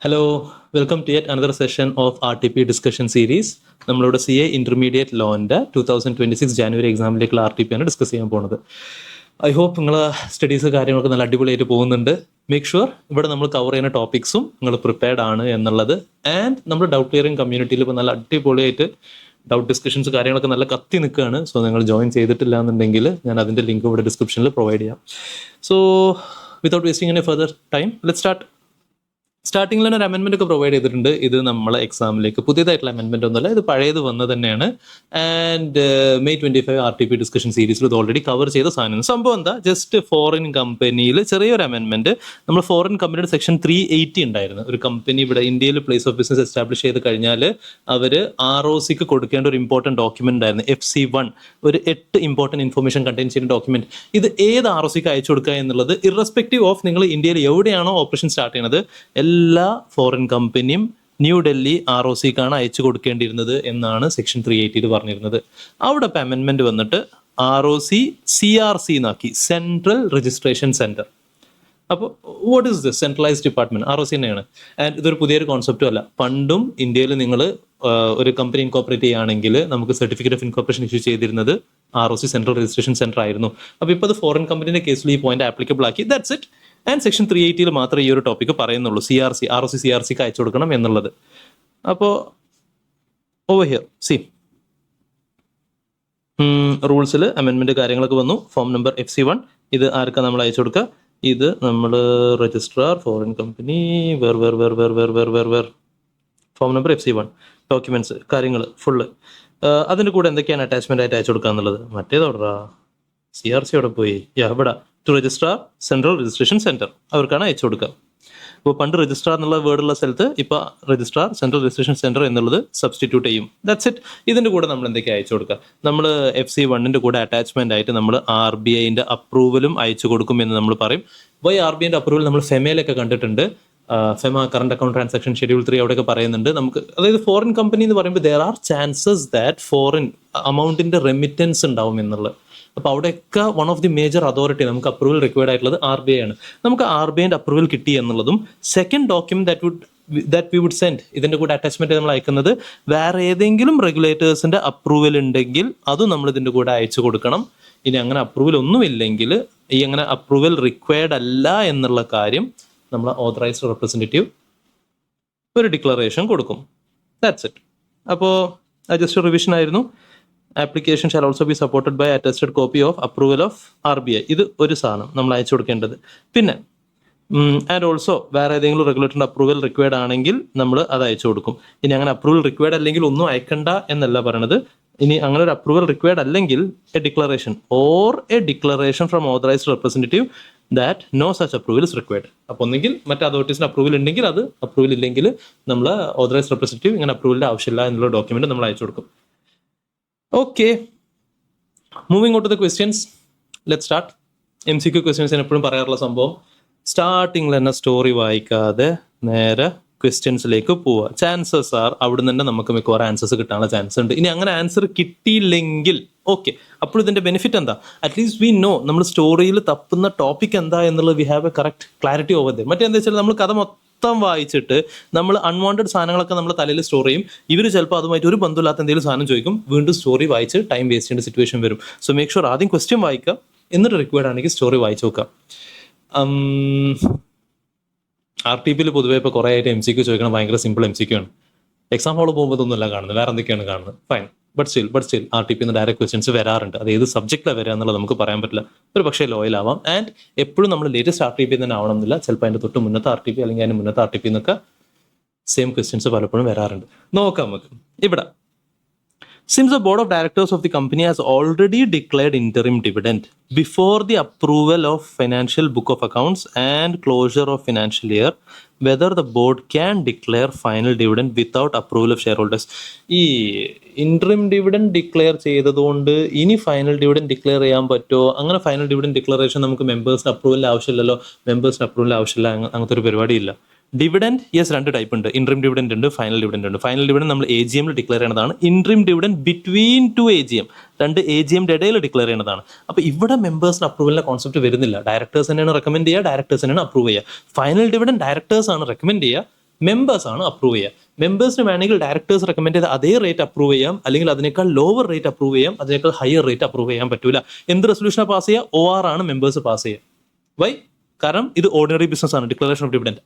Hello, welcome to yet another session of RTP discussion series. നമ്മളിവിടെ CA intermediate ലോൻ്റെ 2026 January എക്സാമിലേക്കുള്ള RTP ആണ് discuss ചെയ്യാൻ പോകുന്നത്. ഐ ഹോപ്പ് നിങ്ങൾ സ്റ്റഡീസ് കാര്യങ്ങളൊക്കെ നല്ല അടിപൊളിയായിട്ട് പോകുന്നുണ്ട്. മേക്ക് ഷുവർ ഇവിടെ നമ്മൾ കവർ ചെയ്യുന്ന ടോപ്പിക്സും നിങ്ങൾ പ്രിപ്പയർഡ് ആണ് എന്നുള്ളത്. ആൻഡ് നമ്മൾ ഡൗട്ട് ക്ലിയറിംഗ് കമ്മ്യൂണിറ്റിയിൽ ഇപ്പോൾ നല്ല അടിപൊളിയായിട്ട് ഡൗട്ട് ഡിസ്കഷൻസ് കാര്യങ്ങളൊക്കെ നല്ല കത്തി നിൽക്കുകയാണ്. സോ നിങ്ങൾ ജോയിൻ ചെയ്തിട്ടില്ല എന്നുണ്ടെങ്കിൽ ഞാൻ അതിൻ്റെ ലിങ്ക് ഇവിടെ ഡിസ്ക്രിപ്ഷനിൽ പ്രൊവൈഡ് ചെയ്യാം. So without wasting any further time, let start. സ്റ്റാർട്ടിങ്ങിൽ തന്നെ ഒരു അമെൻമെന്റ് ഒക്കെ പ്രൊവൈഡ് ചെയ്തിട്ടുണ്ട്. ഇത് നമ്മളെ എക്സാമിലേക്ക് പുതിയതായിട്ടുള്ള അമെൻമെന്റ് ഒന്നുമല്ല, ഇത് പഴയത് വന്നത് തന്നെയാണ്. ആൻഡ് May 25 RTP ഡിസ്കഷൻ സീരീസിൽ ഇത് ഓൾറെഡി കവർ ചെയ്ത സാധനം. സംഭവം എന്താ, ജസ്റ്റ് ഫോറിൻ കമ്പനിയിൽ ചെറിയൊരു അമെൻമെന്റ്. നമ്മൾ ഫോറിൻ കമ്പനിയുടെ സെക്ഷൻ 380 ഉണ്ടായിരുന്നു. ഒരു കമ്പനി ഇവിടെ ഇന്ത്യയിൽ പ്ലേസ് ഓഫ് ബിസിനസ് എസ്റ്റാബ്ലിഷ് ചെയ്ത് കഴിഞ്ഞാൽ അവർ ROCക്ക് കൊടുക്കേണ്ട ഒരു ഇമ്പോർട്ടൻറ്റ് ഡോക്യുമെന്റ് ആയിരുന്നു FC1. ഒരു 8 ഇമ്പോർട്ടൻറ്റ് ഇൻഫർമേഷൻ കണ്ടെയ്ൻ ചെയ്യുന്ന ഡോക്യുമെന്റ്. ഇത് ഏത് ROCക്ക് അയച്ചു കൊടുക്കുക എന്നുള്ളത് ഇറസ്പെക്റ്റീവ് ഓഫ് നിങ്ങൾ ഇന്ത്യയിൽ എവിടെയാണോ ഓപ്പറേഷൻ സ്റ്റാർട്ട് ചെയ്യുന്നത്, എല്ലാ ഫോറിൻ കമ്പനിയും ന്യൂഡൽഹി ROCക്കാണ് അയച്ചു കൊടുക്കേണ്ടിയിരുന്നത് എന്നാണ് സെക്ഷൻ 380 പറഞ്ഞിരുന്നത്. അവിടെ ഇപ്പം അമെൻമെന്റ് വന്നിട്ട് ROC CRC എന്നാക്കി, സെൻട്രൽ രജിസ്ട്രേഷൻ സെന്റർ. അപ്പോൾ what is this? Centralised department, ROC തന്നെയാണ്. ആൻഡ് ഇതൊരു പുതിയൊരു കോൺസെപ്റ്റും അല്ല. പണ്ടും ഇന്ത്യയിൽ നിങ്ങൾ ഒരു കമ്പനി ഇൻകോപ്പറേറ്റ് ചെയ്യുകയാണെങ്കിൽ നമുക്ക് സർട്ടിഫിക്കറ്റ് ഓഫ് ഇൻകോപ്പറേഷൻ ഇഷ്യൂ ചെയ്തിരുന്നത് ROC സെൻട്രൽ രജിസ്ട്രേഷൻ സെന്റർ ആയിരുന്നു. അപ്പോൾ ഇപ്പോൾ അത് ഫോറിൻ കമ്പനിയുടെ കേസിൽ ഈ പോയിന്റ് ആപ്ലിക്കബിൾ ആക്കി. That's it. ആൻഡ് സെക്ഷൻ 380 മാത്രമേ ഈ ഒരു ടോപ്പിക്ക് പറയുന്നുള്ളൂ, ROC CRCക്ക് അയച്ചു കൊടുക്കണം എന്നുള്ളത്. അപ്പോൾ ഓവർ ഹിയർ സി റൂൾസിൽ അമെൻമെന്റ് കാര്യങ്ങളൊക്കെ വന്നു. ഫോം നമ്പർ FC1, ഇത് ആർക്കാണ് നമ്മൾ അയച്ചു കൊടുക്കുക? ഇത് നമ്മൾ registrar foreign company where form number FC1, documents കാര്യങ്ങൾ ഫുള്ള്. അതിൻ്റെ കൂടെ എന്തൊക്കെയാണ് അറ്റാച്ച്മെന്റ് ആയിട്ട് അയച്ചു കൊടുക്കുക എന്നുള്ളത്. മറ്റേതോടാ CRC അവിടെ പോയി, ഇവിടെ to registrar central registration centre, അവർക്കാണ് അയച്ചു കൊടുക്കുക. ഇപ്പോൾ പണ്ട് രജിസ്ട്രാർ എന്നുള്ള വേർഡുള്ള സ്ഥലത്ത് ഇപ്പോൾ രജിസ്ട്രാർ സെൻട്രൽ രജിസ്ട്രേഷൻ സെന്റർ എന്നുള്ളത് സബ്സ്റ്റിറ്റ്യൂട്ട് ചെയ്യും. That's it. ഇതിൻ്റെ കൂടെ നമ്മൾ എന്തൊക്കെയാണ് അയച്ചു കൊടുക്കുക? നമ്മൾ FC1 കൂടെ അറ്റാച്ച്മെന്റ് ആയിട്ട് നമ്മൾ RBIന്റെ അപ്രൂവലും അയച്ചു കൊടുക്കും എന്ന് നമ്മൾ പറയും. വൈ RBIന്റെ അപ്രൂവൽ നമ്മൾ ഫെമയിലൊക്കെ കണ്ടിട്ടുണ്ട്. FEMA current account transaction schedule 3 അവിടെയൊക്കെ പറയുന്നുണ്ട്. നമുക്ക് അതായത് ഫോറിൻ കമ്പനി എന്ന് പറയുമ്പോൾ there are chances that foreign അമൗണ്ടിന്റെ റെമിറ്റൻസ് ഉണ്ടാവും എന്നുള്ളത്. അപ്പോൾ അവിടെയൊക്കെ one of the major authority നമുക്ക് അപ്രൂവൽ റിക്വയർഡ് ആയിട്ടുള്ളത് RBI ആണ്. നമുക്ക് RBIന്റെ അപ്രൂവൽ കിട്ടി എന്നുള്ളതും second document that we would send, ഇതിന്റെ കൂടെ അറ്റാച്ച്മെന്റ് നമ്മൾ അയക്കുന്നത് വേറെ ഏതെങ്കിലും റെഗുലേറ്റേഴ്സിന്റെ അപ്രൂവൽ ഉണ്ടെങ്കിൽ അതും നമ്മൾ ഇതിന്റെ കൂടെ അയച്ചു കൊടുക്കണം. ഇനി അങ്ങനെ അപ്രൂവൽ ഒന്നുമില്ലെങ്കിൽ, ഈ അങ്ങനെ അപ്രൂവൽ റിക്വയർഡ് അല്ല എന്നുള്ള കാര്യം നമ്മൾ ഓതറൈസ്ഡ് റെപ്രസെൻറ്റേറ്റീവ് ഒരു ഡിക്ലറേഷൻ കൊടുക്കും. That's it. അപ്പോൾ ജസ്റ്റ് റിവിഷൻ ആയിരുന്നു. Application shall also be supported by attested copy of approval of RBI. ഇത് ഒരു സാധനം നമ്മൾ അയച്ചു കൊടുക്കേണ്ടത്. പിന്നെ ആൻഡ് ഓൾസോ വേറെ ഏതെങ്കിലും റെഗുലേറ്ററിന്റെ അപ്രൂവൽ റിക്വയർഡ് ആണെങ്കിൽ നമ്മൾ അത് അയച്ചു കൊടുക്കും. ഇനി അങ്ങനെ അപ്രൂവൽ റിക്വയർഡ് അല്ലെങ്കിൽ ഒന്നും അയക്കണ്ട എന്നല്ല പറയണത്. ഇനി അങ്ങനെ ഒരു അപ്രൂവൽ റിക്വയർഡ് അല്ലെങ്കിൽ a declaration from authorised representative that no such approval is required. അപ്പോൾ ഒന്നെങ്കിൽ മറ്റേ അതോറിറ്റീസിന് അപ്രൂവൽ ഉണ്ടെങ്കിൽ അത്, അപ്രൂവൽ ഇല്ലെങ്കിൽ നമ്മൾ ഓതറൈസ്ഡ് റെപ്രസെൻറ്റേറ്റീവ് ഇങ്ങനെ അപ്രൂവലിന്റെ ആവശ്യമില്ല എന്നുള്ള ഡോക്യുമെന്റ് നമ്മൾ അയച്ചു കൊടുക്കും. Okay, moving on to the questions. Let's start. MCQ questions ഞാൻ എപ്പോഴും പറയാറുള്ള സംഭവം, സ്റ്റാർട്ടിങ്ങിൽ തന്നെ സ്റ്റോറി വായിക്കാതെ നേരെ ക്വസ്റ്റ്യൻസിലേക്ക് പോവുക. ചാൻസസ് ആർ അവിടെ തന്നെ നമുക്ക് മിക്കവാറും ആൻസേഴ്സ് കിട്ടാനുള്ള ചാൻസ് ഉണ്ട്. ഇനി അങ്ങനെ ആൻസർ കിട്ടിയില്ലെങ്കിൽ ഓക്കെ, അപ്പോൾ ഇതിന്റെ ബെനിഫിറ്റ് എന്താ? അറ്റ്ലീസ്റ്റ് വി നോ നമ്മൾ സ്റ്റോറിയിൽ തപ്പുന്ന ടോപ്പിക് എന്താ എന്നുള്ളത് we have a correct clarity over the. മറ്റേന്താ വെച്ചാൽ നമ്മൾ കഥ മൊത്തം വായിച്ചിട്ട് നമ്മൾ അൺവാണ്ടഡ് സാധനങ്ങളൊക്കെ നമ്മൾ തലയിൽ സ്റ്റോർ ചെയ്യും. ഇവർ ചിലപ്പോൾ അതുമായിട്ട് ഒരു ബന്ധമില്ലാത്ത എന്തെങ്കിലും സാധനം ചോദിക്കും, വീണ്ടും സ്റ്റോറി വായിച്ച് ടൈം വേസ്റ്റ് ചെയ്യേണ്ട സിറ്റുവേഷൻ വരും. സോ മേക്ക് ഷുവർ ആദ്യം ക്വസ്റ്റ്യൻ വായിക്കുക, എന്നിട്ട് റിക്വയർഡ് ആണെങ്കിൽ സ്റ്റോറി വായിച്ചു നോക്കുക. RTPയിൽ പൊതുവേ ഇപ്പോൾ കുറേ ആയിട്ട് MCQ ചോദിക്കണം, ഭയങ്കര സിമ്പിൾ MCQ ആണ്. എക്സാം ഹോളിൽ പോകുമ്പോൾ ഇതൊന്നുമല്ല കാണുന്നത്, വേറെ എന്തൊക്കെയാണ് കാണുന്നത്. Fine, but still RTP direct questions വരാറുണ്ട്. അത് ഏത് സബ്ജക്റ്റിലാണ് വരിക എന്നുള്ളത് നമുക്ക് പറയാൻ പറ്റില്ല. ഒരു പക്ഷേ ലോയൽ ആവാം. ആൻഡ് എപ്പോഴും നമ്മൾ ലേറ്റസ്റ്റ് RTP തന്നെ ആവണം എന്നില്ല. ചിലപ്പോൾ അതിൻ്റെ തൊട്ട് മുന്നത്തെ RTP അല്ലെങ്കിൽ അതിന് മുന്നത്തെ RTP എന്നൊക്കെ സെയിം ക്വസ്റ്റ്യൻസ് പലപ്പോഴും വരാറുണ്ട്. നോക്കാം നമുക്ക് ഇവിടെ. Since the board of directors of the company has already declared interim dividend before the approval of financial book of accounts and closure of financial year, whether the board can declare final dividend without approval of shareholders. ഈ interim dividend declare ചെയ്തതുകൊണ്ട് ഇനി final dividend declare ചെയ്യാൻ പറ്റുമോ? അങ്ങനെ final dividend declaration നമുക്ക് മെമ്പേഴ്സിന് അപ്രൂവലിൻ്റെ ആവശ്യമില്ലല്ലോ. മെമ്പേഴ്സിന് അപ്രൂവലിൻ്റെ ആവശ്യമില്ല, അങ്ങനത്തെ ഒരു പരിപാടിയില്ല. ഡിവിഡൻഡ് യെസ്, രണ്ട് ടൈപ്പ് ഉണ്ട്. ഇൻട്രീം ഡിവിഡൻഡ് ഉണ്ട്, ഫൈനൽ ഡിവിഡൻഡ് ഉണ്ട്. ഫൈനൽ ഡിവിഡൻഡ് നമ്മൾ AGM ഡിക്ലെയർ ചെയ്യുന്നതാണ്. ഇൻട്രീം ഡിവിഡൻഡ് ബിറ്റ്വീൻ 2 AGM, രണ്ട് AGM ഇടയിൽ ഡിക്ലെയർ ചെയ്യുന്നതാണ്. അപ്പോൾ ഇവിടെ മെമ്പേഴ്സിന് അപ്രൂവലിന്റെ കോൺസെപ്റ്റ് വരുന്നില്ല. ഡയറക്ടേഴ്സ് തന്നെയാണ് റെക്കമെൻഡ് ചെയ്യുക, ഡയറക്ടേഴ്സ് തന്നെയാണ് അപ്രൂവ് ചെയ്യുക. ഫൈനൽ ഡിവിഡൻഡ് ഡയറക്ടേഴ്സ് ആണ് റെക്കമെൻഡ് ചെയ്യുക, മെമ്പേഴ്സ് ആണ് അപ്രൂവ് ചെയ്യുക. മെമ്പേഴ്സിന് വേണമെങ്കിൽ ഡയറക്ടേഴ്സ് റെക്കമെൻഡ് ചെയ്ത അതേ റേറ്റ് അപ്രൂവ് ചെയ്യാം, അല്ലെങ്കിൽ അതിനേക്കാൾ ലോവർ റേറ്റ് അപ്രൂവ് ചെയ്യാം, അതിനേക്കാൾ ഹയർ റേറ്റ് അപ്രൂവ് ചെയ്യാൻ പറ്റൂല. എന്ത് റെസൊല്യൂഷനാണ് പാസ് ചെയ്യുക? OR ആണ് മെമ്പേഴ്സ് പാസ് ചെയ്യുക. വൈ? കാരണം ഇത് ഓർഡിനറി ബിസിനസ് ആണ്. Declaration of dividend,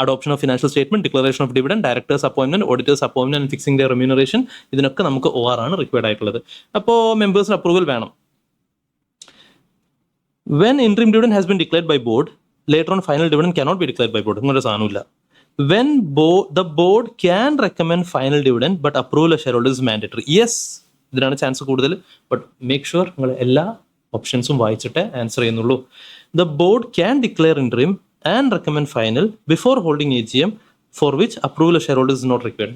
adoption of financial statement, declaration of dividend, directors appointment, auditors appointment and fixing the remuneration, ഇതിനൊക്കെ നമുക്ക് OR ആണ് റിക്വയർഡ് ആയിട്ടുള്ളത്. അപ്പോൾ മെമ്പേഴ്സിന് അപ്രൂവൽ വേണം. When interim dividend has been declared by board, later on final dividend cannot be declared by board. ഇങ്ങനൊരു സാധനമില്ല. When the board can recommend final dividend but approval of shareholders is mandatory. Yes, ഇതിനാണ് chance കൂടുതൽ. But make sure നിങ്ങൾ എല്ലാ ഓപ്ഷൻസും വായിച്ചിട്ട് answer ചെയ്യുന്നുള്ളൂ. The board can declare interim and recommend final before holding AGM, for which approval of shareholders is not required.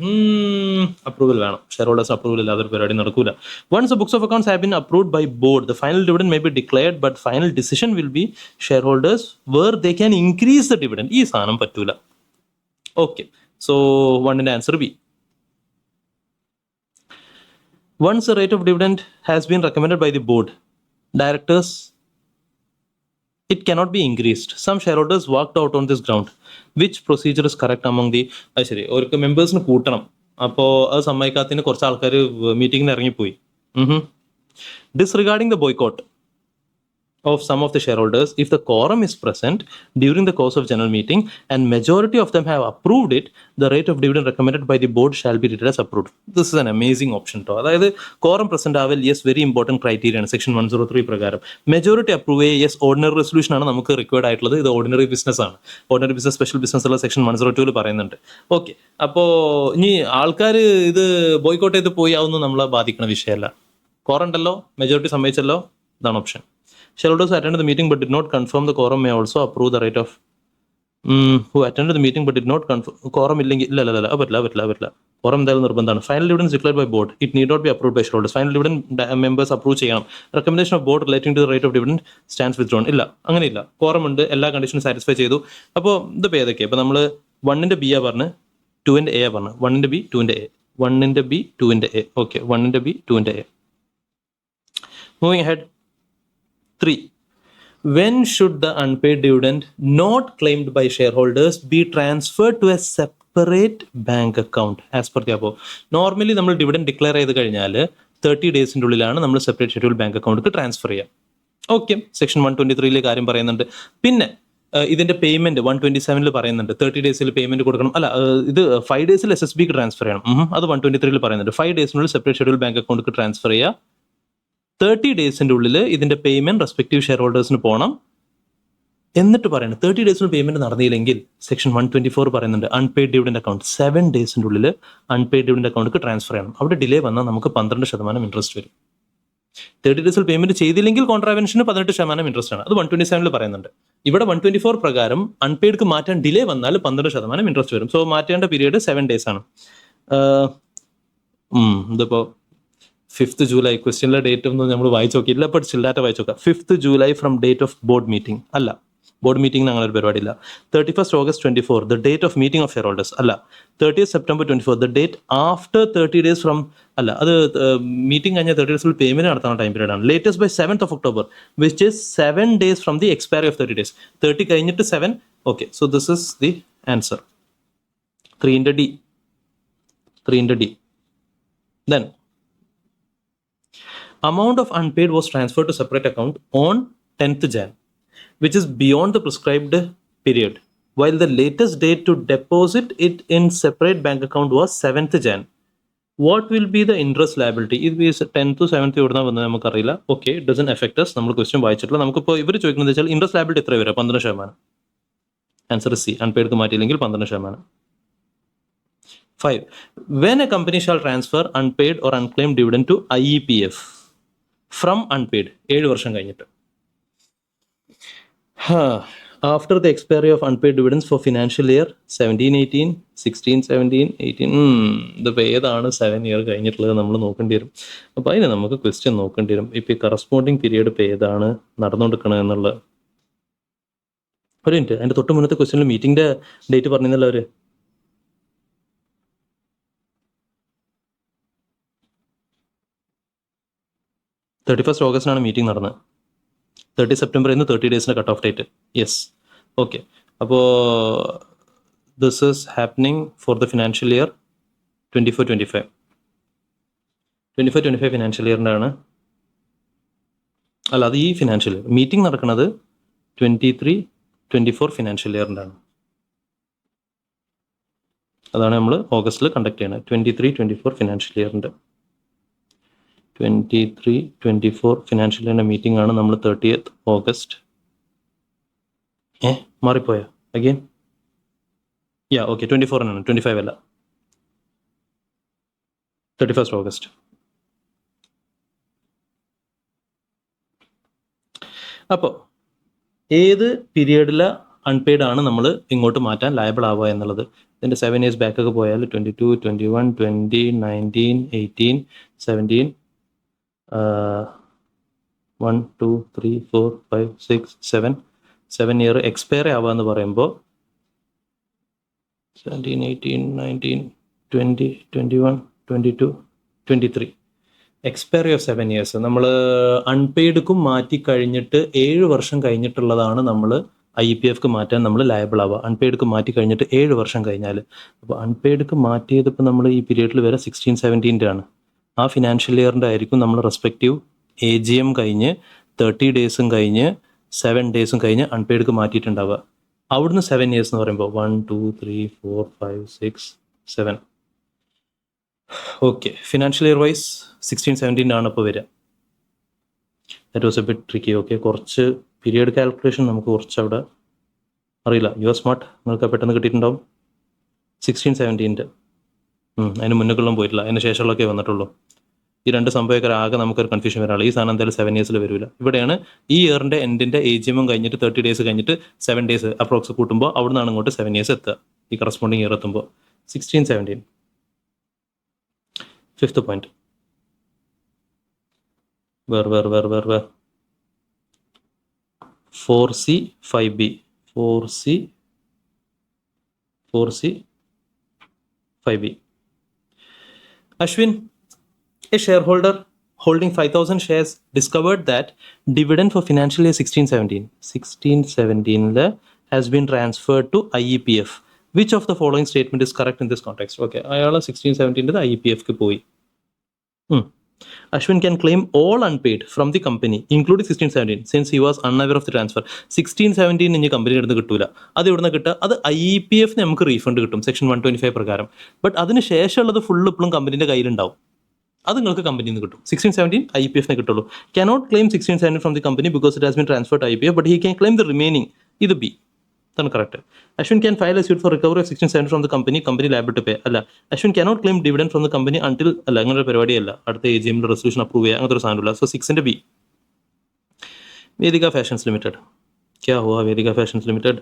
Approval വേണം. Shareholders approval ഇല്ലാതെ ഒരു പരിപാടി നടക്കൂല. Once the books of accounts have been approved by board, the final dividend may be declared, but final decision will be shareholders where they can increase the dividend. ഈ സാധനം പറ്റൂല. Okay, so 1ന്റെ answer B. Once the rate of dividend has been recommended by the board, directors, it cannot be increased. Some shareholders walked out on this ground. Which procedure is correct among the... അത് ശരി, അവർക്ക് മെമ്പേഴ്സിന് കൂട്ടണം. അപ്പോൾ അത് സമ്മതിക്കാത്തതിന് കുറച്ച് ആൾക്കാർ മീറ്റിങ്ങിന് ഇറങ്ങിപ്പോയി. Disregarding the boycott of some of the shareholders, if the quorum is present during the course of general meeting and majority of them have approved it, the rate of dividend recommended by the board shall be treated as approved. This is an amazing option to. അതായത് quorum present ആവൽ, yes, very important criteria ആണ് section 103 പ്രകാരം. Majority approve ചെയ്യുക, yes, ordinary resolution ആണ് നമുക്ക് required ആയിട്ടുള്ളത്. ഇത് ordinary business ആണ്. Ordinary business, special business ഉള്ള സെക്ഷൻ 102 പറയുന്നുണ്ട്. ഓക്കെ, അപ്പോൾ ഇനി ആൾക്കാർ ഇത് ബോയ്ക്കോട്ട് ചെയ്ത് പോയി, അതൊന്നും നമ്മളെ ബാധിക്കുന്ന വിഷയമല്ല. quorum ഉണ്ടല്ലോ, മെജോറിറ്റി സമ്മതിച്ചല്ലോ, ഇതാണ് option. Shareholders who attended the meeting but did not confirm the quorum may also approve the rate of... who attended the meeting but did not confirm quorum ഇല്ലെങ്കിൽ ഇല്ല പറ്റില്ല. quorum എന്തായാലും നിർബന്ധമാണ്. Final dividend is declared by board. It need not be approved by shareholders. Final dividend members approve ചെയ്യണം. Recommendation of board relating to the rate of dividend stands withdrawn. ഇല്ല, അങ്ങനെയില്ല. quorum ഉണ്ട്, എല്ലാ കണ്ടീഷനും സാറ്റിസ്ഫൈ ചെയ്തു. അപ്പോൾ ഇതിപ്പോൾ ഏതൊക്കെ? അപ്പോൾ നമ്മൾ 1ന്റെ B പറഞ്ഞു, 2ന്റെ A പറഞ്ഞു. 1ന്റെ B, 2ന്റെ A. 1ന്റെ B, 2ന്റെ A. ഓക്കെ, 1ന്റെ B, 2ന്റെ A. Moving ahead. 3. When should the unpaid dividend not claimed by shareholders be transferred to a separate bank account as per the above? Normally നമ്മൾ dividend declare ചെയ്ത് കഴിഞ്ഞാൽ 30 ഡേയ്സിൻ്റെ ഉള്ളിലാണ് നമ്മൾ separate schedule bank അക്കൗണ്ടിലേക്ക് transfer ചെയ്യുക. Okay, section 123 കാര്യം പറയുന്നുണ്ട്. പിന്നെ ഇതിന്റെ പേയ്മെന്റ് 127 പറയുന്നുണ്ട്. 30 ഡേയ്സിൽ പേയ്മെന്റ് കൊടുക്കണം. അല്ല, ഇത് 5 ഡേയ്സിൽ SSBക്ക് ട്രാൻസ്ഫർ ചെയ്യണം. അത് 123 പറയുന്നുണ്ട്. 5 ഡേയ്സിനുള്ളിൽ സെപ്പറേറ്റ് ഷെഡ്യൂൾ ബാങ്ക് അക്കൗണ്ടിലേക്ക് ട്രാൻസ്ഫർ ചെയ്യുക. 30 ഡേയ്സിൻ്റെ ഉള്ളിൽ ഇതിന്റെ പേയ്മെന്റ് റെസ്പെക്റ്റീവ് ഷെയർ ഹോൾഡേഴ്സിന് പോകണം. എന്നിട്ട് പറയുന്നത് 30 ഡേയ്സിന് പേയ്മെന്റ് നടന്നില്ലെങ്കിൽ സെക്ഷൻ 124 പറയുന്നുണ്ട് അൺപെയ്ഡ് ഡിവിഡൻഡ് അക്കൗണ്ട് 7 ഡേയ്സിൻ്റെ ഉള്ളിൽ അൺപെയ്ഡ് ഡിവിഡൻഡ് അക്കൗണ്ടിലേക്ക് ട്രാൻസ്ഫർ ചെയ്യണം. അവിടെ ഡിലേ വന്നാൽ നമുക്ക് 12% ഇൻട്രസ്റ്റ് വരും. 30 ഡേയ്സിൽ പേയ്മെന്റ് ചെയ്തില്ലെങ്കിൽ കോൺട്രാവെൻഷന് 18% ഇൻട്രസ്റ്റ് ആണ്. അത് 127 പറയുന്നുണ്ട്. ഇവിടെ 124 പ്രകാരം അൺപെയ്ഡ്ക്ക് മാറ്റാൻ ഡിലേ വന്നാൽ 12% ഇൻട്രസ്റ്റ് വരും. സോ മാറ്റേണ്ട പീരീഡ് 7 ഡേയ്സ് ആണ്. ഇതിപ്പോൾ 5th July ക്വസ്റ്റ്യനിലെ ഡേറ്റ് ഒന്നും നമ്മൾ വായിച്ചു നോക്കിയില്ല, ബട്ട് ചില്ലാറ്റ വായിച്ചു നോക്കാം. 5th July from date of board meeting അല്ല, ബോർഡ് മീറ്റിംഗിന് അങ്ങനെ ഒരു പരിപാടിയില്ല. 31st August 24 the date of meeting of share holders അല്ല. 30th September 24 the date after 30 days from അല്ല, അത് മീറ്റിംഗ് കഴിഞ്ഞ 30 days പേയ്മെന്റ് നടത്തുന്ന ടൈം പീരീഡ് ആണ്. Latest by 7th of October which is 7 days from the expiry of 30 days. 30 കഴിഞ്ഞിട്ട് 7. Okay, so this is the answer. 3ന്റെ D. Then amount of unpaid was transferred to separate account on 10th Jan, which is beyond the prescribed period, while the latest date to deposit it in separate bank account was 7th Jan. What will be the interest liability? It is 10th to 7th ഇവിടുന്ന് വന്നത് നമുക്കറിയില്ല. Okay, it doesn't affect us. നമ്മൾ question വായിച്ചിട്ടില്ല. നമുക്കിപ്പോൾ ഇവർ ചോദിക്കുന്നത് വെച്ചാൽ interest liability എത്ര വരിക? 12%. ആൻസർ സി, അൺപെയ്ഡ്ക്ക് മാറ്റിയില്ലെങ്കിൽ 12%. 5. When a company shall transfer unpaid or unclaimed dividend to IEPF from unpaid 7 വർഷം കഴിഞ്ഞിട്ട്, after the expiry of unpaid dividends for financial year 17-18, 16-17, 18, ഇതിപ്പോൾ ഏതാണ് 7 year കഴിഞ്ഞിട്ടുള്ളത് നമ്മൾ നോക്കേണ്ടി വരും. അപ്പോൾ അതിന് നമുക്ക് ക്വസ്റ്റ്യൻ നോക്കേണ്ടി വരും. ഇപ്പോൾ ഈ കറസ്പോണ്ടിങ് പീരീഡ് ഇപ്പോൾ ഏതാണ് നടന്നുകൊണ്ടിരിക്കണത് എന്നുള്ളത്. ഒരു മിനിറ്റ്, അതിൻ്റെ തൊട്ട് മുന്നത്തെ ക്വസ്റ്റ്യനിൽ മീറ്റിംഗിൻ്റെ ഡേറ്റ് പറഞ്ഞിരുന്നല്ലോ അവർ. 31st August മീറ്റിംഗ് നടന്നത്. 30 September 30 ഡേയ്സിൻ്റെ cut off date. Yes, okay. അപ്പോൾ this is happening for the financial year 24-25. 24-25 financial ഇയറിൻ്റെ ആണ്. അല്ല, അത് ഈ ഫിനാൻഷ്യൽ ഇയർ. മീറ്റിംഗ് നടക്കുന്നത് 23-24 ഫിനാൻഷ്യൽ ഇയറിൻ്റെ ആണ്. അതാണ് നമ്മൾ ഓഗസ്റ്റിൽ കണ്ടക്ട് ചെയ്യുന്നത്. 23-24 ഫിനാൻഷ്യൽ ഇയറിൻ്റെ 23-24 ഫിനാൻഷ്യൽ ഇയറിൻ്റെ മീറ്റിംഗ് ആണ് നമ്മൾ 30th ഓഗസ്റ്റ്. മാറിപ്പോയാ അഗെയിൻ? യാ, ഓക്കെ, 24 ആണ്, 25 അല്ല, 31st ഓഗസ്റ്റ്. അപ്പോൾ ഏത് പീരിയഡിലെ അൺപെയ്ഡ് ആണ് നമ്മൾ ഇങ്ങോട്ട് മാറ്റാൻ ലയബിൾ ആവുക എന്നുള്ളത്. ഇതിൻ്റെ 7 years ബാക്കൊക്കെ പോയാൽ 22, 21, 20, 19, 18, 17, 1, 2, 3, 4, 5, 6, 7 year എക്സ്പയർ ആവുക എന്ന് പറയുമ്പോൾ 17, 18, 19, 20, 21, 22, 23 എക്സ്പയറി ഓഫ് 7 years. നമ്മൾ അൺപെയ്ഡുക്കും മാറ്റി കഴിഞ്ഞിട്ട് 7 വർഷം കഴിഞ്ഞിട്ടുള്ളതാണ് നമ്മൾ IEPFക്ക് മാറ്റാൻ നമ്മൾ ലയബിൾ ആവുക. അൺപെയ്ഡുക്ക് മാറ്റി കഴിഞ്ഞിട്ട് 7 വർഷം കഴിഞ്ഞാൽ. അപ്പോൾ അൺപെയ്ഡുക്ക് മാറ്റിയതിപ്പോൾ നമ്മൾ ഈ പീരീഡിൽ വരെ 16-17 ആണ്. ആ ഫിനാൻഷ്യൽ ഇയറിൻ്റെ ആയിരിക്കും നമ്മൾ റെസ്പെക്റ്റീവ് AGM കഴിഞ്ഞ് 30 days കഴിഞ്ഞ് 7 days കഴിഞ്ഞ് അൺപെയ്ഡുക്ക് മാറ്റിയിട്ടുണ്ടാവുക. അവിടുന്ന് 7 years എന്ന് പറയുമ്പോൾ 1, 2, 3, 4, 5, 6, 7. ഓക്കെ, ഫിനാൻഷ്യൽ ഇയർ വൈസ് 16-17 ആണ് ഇപ്പോൾ വരിക. That was A bit tricky. Okay, കുറച്ച് പീരിയഡ് കാൽക്കുലേഷൻ നമുക്ക് കുറച്ച് അവിടെ അറിയില്ല. യു ആർ സ്മാർട്ട്, നിങ്ങൾക്ക് പെട്ടെന്ന് കിട്ടിയിട്ടുണ്ടാവും. 16-17 അതിന് മുന്നേക്കുള്ള പോയിട്ടില്ല, അതിന് ശേഷമുള്ളൊക്കെ വന്നിട്ടുള്ളൂ. ഈ രണ്ട് സംഭവമൊക്കെ ആകെ നമുക്കൊരു കൺഫ്യൂഷൻ വരാനുള്ള. ഈ സാധനം എന്തായാലും 7 years വരില്ല. ഇവിടെയാണ് ഈ ഇയറിൻ്റെ എൻഡിൻ്റെ AGM കഴിഞ്ഞിട്ട് 30 days കഴിഞ്ഞിട്ട് 7 days അപ്രോക്സ് കൂട്ടുമ്പോൾ അവിടെ നിന്നാണ് ഇങ്ങോട്ട് 7 years എത്തുക. ഈ കറസ്പോണ്ടിങ് ഇയർ എത്തുമ്പോൾ 16-17. 5th point. Where 4C 5B 5B. Ashwin, a shareholder holding 5,000 shares discovered that dividend for financial year 16-17 has been transferred to IEPF. Which of the following statement is correct in this context? Okay, അയാൾ 16-17 IEPFക്ക് പോയി. Ashwin can claim all unpaid from the company including 16-17 since he was unaware of the transfer. 16-17 ഇനി കമ്പനിയുടെ അടുത്ത് കിട്ടൂല. അത് ഇവിടുന്ന് കിട്ടുക, അത് IEPF നമുക്ക് റീഫണ്ട് കിട്ടും സെക്ഷൻ 125 പ്രകാരം. ബട്ട് അതിന് ശേഷമുള്ളത് ഫുള്ള് ഇപ്പോഴും കമ്പനിയുടെ കയ്യിലുണ്ടാവും. അത് നിങ്ങൾക്ക് കമ്പനിയിൽ നിന്ന് കിട്ടും. 16-17 IEPF കിട്ടുള്ളൂ. Cannot claim 16-17 from the company because it has been transferred to IEPF, but he can claim the remaining. ഇത് B. അതാണ് correct. Ashwin can file a suit for recovery of 16-17 from the company liable to pay. അല്ല, Ashwin cannot claim dividend from the company until അല്ല, അങ്ങനെ ഒരു പരിപാടിയല്ല. അടുത്ത AGM resolution approve ചെയ്യുക, അങ്ങനത്തെ ഒരു സാധനമില്ല. സോ 6ന്റെ B. Vedika Fashions Limited. ക്യാ ഹുവാ Vedika Fashions Limited?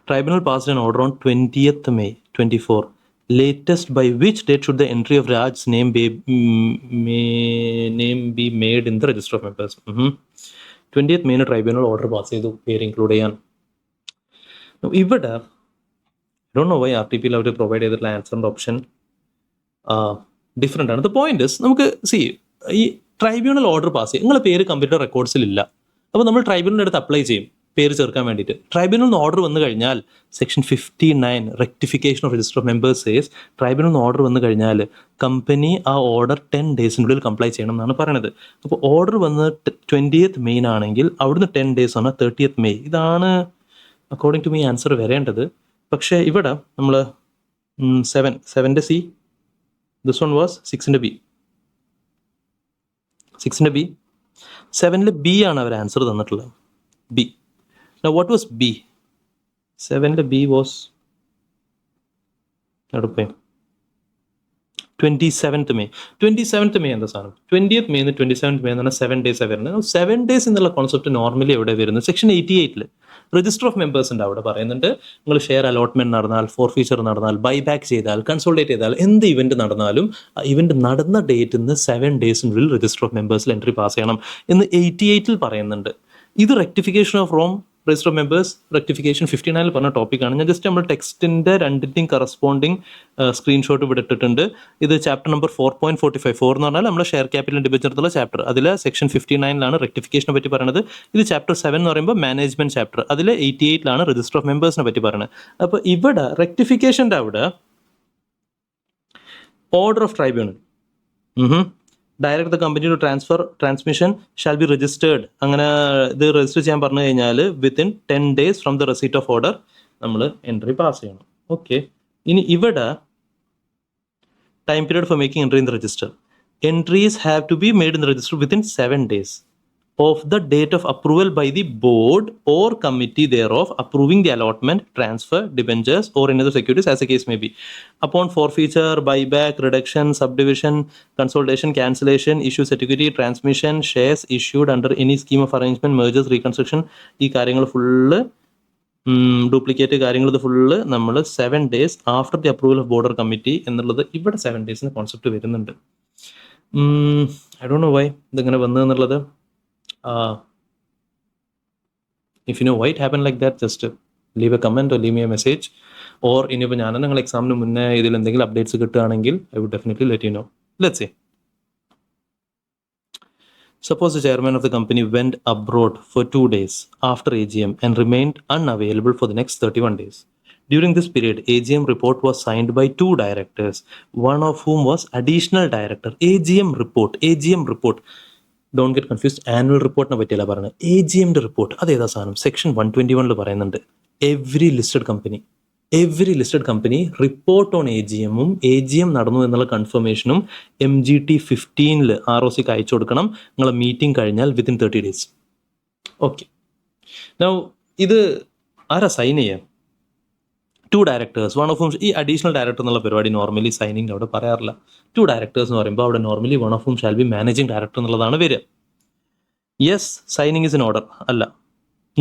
Tribunal passed an order on 20th May 24. Latest by which date should the entry of Raj's name be made in the register of members? 20th May tribunal order pass ചെയ്തു പേര് include ചെയ്യാൻ. ഇവിടെ don't know why RTPയിൽ അവർ provide ചെയ്തിട്ടുള്ള ആൻസറിൻ്റെ option different ആണ്. The point is, നമുക്ക് ഈ ട്രൈബ്യൂണൽ ഓർഡർ പാസ് ചെയ്യും, നിങ്ങളുടെ പേര് കമ്പ്യൂട്ടർ റെക്കോർഡ്സിലില്ല. അപ്പോൾ നമ്മൾ ട്രൈബ്യൂണലിൻ്റെ അടുത്ത് അപ്ലൈ ചെയ്യും പേര് ചേർക്കാൻ വേണ്ടിയിട്ട്. ട്രൈബ്യൂണൽ ഓർഡർ വന്നു കഴിഞ്ഞാൽ section 59 rectification of register of members says tribunal order വന്നു കഴിഞ്ഞാൽ കമ്പനി ആ ഓർഡർ 10 daysനുള്ളിൽ കംപ്ലൈ ചെയ്യണം എന്നാണ് പറയുന്നത്. അപ്പോൾ ഓർഡർ വന്ന് 20th May ആണെങ്കിൽ അവിടുന്ന് 10 days ആണ് 30th May. ഇതാണ് അക്കോർഡിംഗ് ടു മീ ആൻസർ വരേണ്ടത്. പക്ഷേ ഇവിടെ നമ്മൾ 7ന്റെ C, ദിസ് വൺ വാസ് 6ന്റെ B. 6ന്റെ B, 7ലെ B ആണ് അവർ ആൻസർ തന്നിട്ടുള്ളത്. B. Now what was B? 7ലെ B was 27th May. 27th May എന്താ സാധനം? 20th May 27th May എന്ന് പറഞ്ഞാൽ 7 days വരുന്നത്. 7 days എന്നുള്ള കോൺസെപ്റ്റ് നോർമലി എവിടെ വരുന്നത്? സെക്ഷൻ 88 രജിസ്റ്റർ ഓഫ് മെമ്പേഴ്സ് ഉണ്ട്. അവിടെ പറയുന്നുണ്ട്, നിങ്ങൾ ഷെയർ അലോട്ട്മെന്റ് നടന്നാൽ, ഫോർഫീച്ചർ നടന്നാൽ, ബൈബാക്ക് ചെയ്താൽ, കൺസോൾട്ടേറ്റ് ചെയ്താൽ, എന്ത് ഇവന്റ് നടന്നാലും ഇവന്റ് നടന്ന ഡേറ്റിൽ നിന്ന് 7 daysനുള്ളിൽ രജിസ്റ്റർ ഓഫ് മെമ്പേഴ്സിൽ എൻട്രി പാസ് ചെയ്യണം എന്ന് 88 പറയുന്നുണ്ട്. ഇത് റെക്ടിഫിക്കേഷൻ ഓഫ് റോം രജിസ്റ്റർ ഓഫ് മെമ്പേഴ്സ് റെക്ടിഫിക്കേഷൻ 59 പറഞ്ഞ ടോപ്പിക്കാണ്. ഞാൻ ജസ്റ്റ് നമ്മൾ ടെക്സ്റ്റിൻ്റെ രണ്ടിൻ്റെയും കറസ്പോണ്ടിങ് സ്ക്രീൻഷോട്ട് ഇവിടെ ഇട്ടിട്ടുണ്ട്. ഇത് ചാപ്റ്റർ നമ്പർ 4.45. 4 എന്ന് പറഞ്ഞാൽ നമ്മുടെ ഷെയർ ക്യാപിറ്റൽ ഡിബഞ്ചറിലുള്ള ചാപ്റ്റർ. അതിൽ സെക്ഷൻ 59 റെക്ടിഫിക്കേഷനെ പറ്റി പറയുന്നത്. ഇത് ചാപ്റ്റർ 7 എന്ന് പറയുമ്പോൾ മാനേജ്മെന്റ് ചാപ്റ്റർ. അതിൽ 88 രജിസ്റ്റർ ഓഫ് മെമ്പേഴ്സിനെ പറ്റി പറയുന്നത്. അപ്പോൾ ഇവിടെ റെക്ടിഫിക്കേഷൻ്റെ അവിടെ order of tribunal, direct the company to transmission shall be registered. അങ്ങനെ ഇത് രജിസ്റ്റർ ചെയ്യാൻ പറഞ്ഞു കഴിഞ്ഞാൽ within 10 days from the receipt of order നമ്മൾ എൻട്രി പാസ് ചെയ്യണം. ഓക്കെ, ഇനി ഇവിടെ time period for making entry in the register. Entries have to be made in the register within 7 days of the date of approval by the board or committee thereof approving the allotment, transfer, debentures or any other securities as the case may be. Upon forfeiture, buyback, reduction, subdivision, consolidation, cancellation, issue security, transmission, shares issued under any scheme of arrangement, mergers, reconstruction, ഈ കാര്യങ്ങൾ full duplicate കാര്യങ്ങൾ ഇത് full നമ്മൾ 7 days after the approval of board or committee എന്നുള്ളത് ഇവിടെ 7 days concept വരുന്നുണ്ട്. I don't know Y ഇതിങ്ങനെ വന്നു എന്നുള്ളത്. If you know why it happened like that, just leave a comment or leave me a message. Or ഇനിയിപ്പോൾ ഞാൻ നിങ്ങൾ എക്സാമിന് മുന്നേ ഇതിൽ എന്തെങ്കിലും അപ്ഡേറ്റ്സ് കിട്ടുകയാണെങ്കിൽ I would definitely let you know. Let's see. Suppose the chairman of the company went abroad for 2 days after AGM and remained unavailable for the next 31 days. During this period, AGM report was signed by 2 directors, one of whom was additional director. AGM report. Don't get confused. Annual റിപ്പോർട്ടിനെ പറ്റിയല്ല പറയുന്നത്, AGMന്റെ report. അതേതാ സാധനം? Section 121 പറയുന്നുണ്ട് every listed company report on AGM നടന്നു എന്നുള്ള കൺഫർമേഷനും MGT 15 ROCക്ക് അയച്ചു കൊടുക്കണം. നിങ്ങളെ മീറ്റിംഗ് കഴിഞ്ഞാൽ വിത്തിൻ 30 days. ഓക്കെ, നൗ ഇത് ആരാ സൈൻ ചെയ്യാം? 2 directors, one of whom, ഈ അഡീഷണൽ ഡയറക്ടർ എന്നുള്ള പരിപാടി നോർമലി സൈനിങ് അവിടെ പറയാറില്ല. 2 directors എന്ന് പറയുമ്പോൾ അവിടെ normally one of whom shall be managing director എന്നുള്ളതാണ് വരിക. Yes, signing is in order. അല്ല,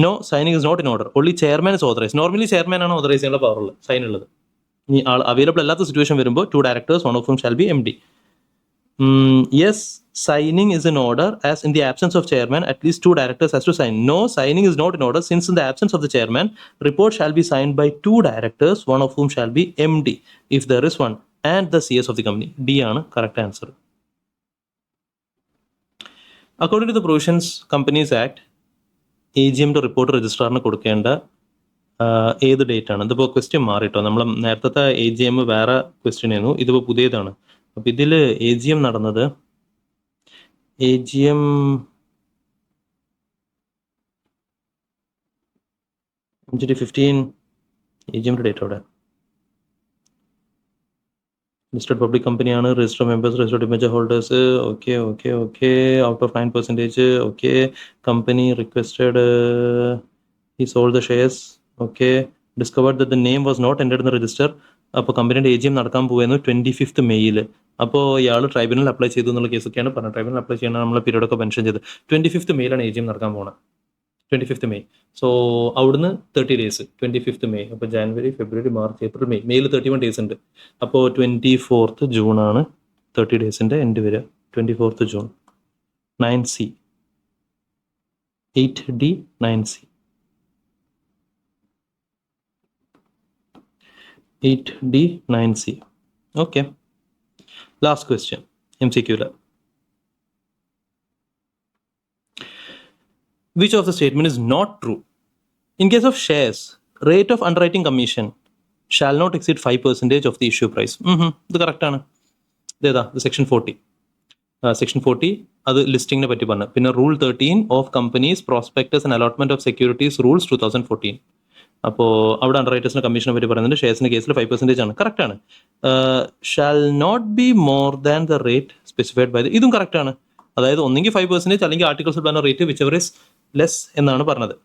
no, signing is not in order. Only chairman is authorise. Normally chairman ആണ് ഓതറൈസ് ചെയ്യാനുള്ള പവർ ഉള്ളത്, സൈൻ ഉള്ളത്. ഇനി ആൾ അവൈലബിൾ അല്ലാത്ത സിറ്റുവേഷൻ വരുമ്പോൾ 2 directors, one of whom shall be MD. Yes, signing is in order as in the absence of chairman at least 2 directors has to sign. No, signing is not in order since in the absence of the chairman report shall be signed by 2 directors, one of whom shall be MD if there is one, and the CS of the company. D ആണ് correct answer. According to the provisions Companies Act, AGM report രജിസ്ട്രാറിന് കൊടുക്കേണ്ട ഏത് date ആണ്? ഇതിപ്പോൾ question മാറിട്ടോ. നമ്മൾ നേരത്തെ AGM വേറെ question ആയിരുന്നു, ഇതിപ്പോൾ പുതിയതാണ്. അപ്പോൾ ഇതിൽ AGM നടന്നത് AGM MGT 15 AGM ഡേറ്റ് അവിടെ ലിസ്റ്റഡ് പബ്ലിക് കമ്പനിയാണ്. Register members, register debenture holders. Okay out of 9%. Okay, company requested he sold the shares. Okay, discovered that the name was not entered in the register. അപ്പോൾ കമ്പനിയുടെ AGM നടക്കാൻ പോകുന്നു 25th May. അപ്പോൾ ഇയാൾ tribunal apply ചെയ്തു എന്നുള്ള കേസൊക്കെയാണ് പറഞ്ഞത്. Tribunal apply ചെയ്യണം നമ്മളെ പീരീഡൊക്കെ മെൻഷൻ ചെയ്ത് 25th May AGM നടക്കാൻ പോകണം. 25th May. സോ അവിടുന്ന് 30 days. 25th May. അപ്പോൾ ജാനുവരി, ഫെബ്രുവരി, മാർച്ച്, ഏപ്രിൽ, മെയ്. മെയ്യിൽ 31 days ഉണ്ട്. അപ്പോൾ 24th June ആണ് 30 daysൻ്റെ എൻഡ് വരിക. 24th June. 9C 8D 9C 8D 9C. Okay. Last question. MCQ. Which of the statement is not true? In case of shares, rate of underwriting commission shall not exceed 5% of the issue price. ഇത് കറക്റ്റാണ്. ഇതേതാ? Section 40. Section 40 അത് ലിസ്റ്റിങ്ങിനെ പറ്റി പറഞ്ഞു. പിന്നെ rule 13 of companies prospectus and allotment of securities rules 2014. അപ്പോൾ അവിടെ അണ്ടർറൈറ്റേഴ്സിന് കമ്മീഷനെ പറ്റി പറയുന്നുണ്ട്. ഷെയർസിന്റെ കേസിൽ 5% ആണ്. കറക്റ്റാണ്. Shall not be more than the rate specified by ഇതും കറക്റ്റാണ്. അതായത് ഒന്നെങ്കിൽ 5% അല്ലെങ്കിൽ articles plan rate whichever is less എന്നാണ് പറഞ്ഞത്.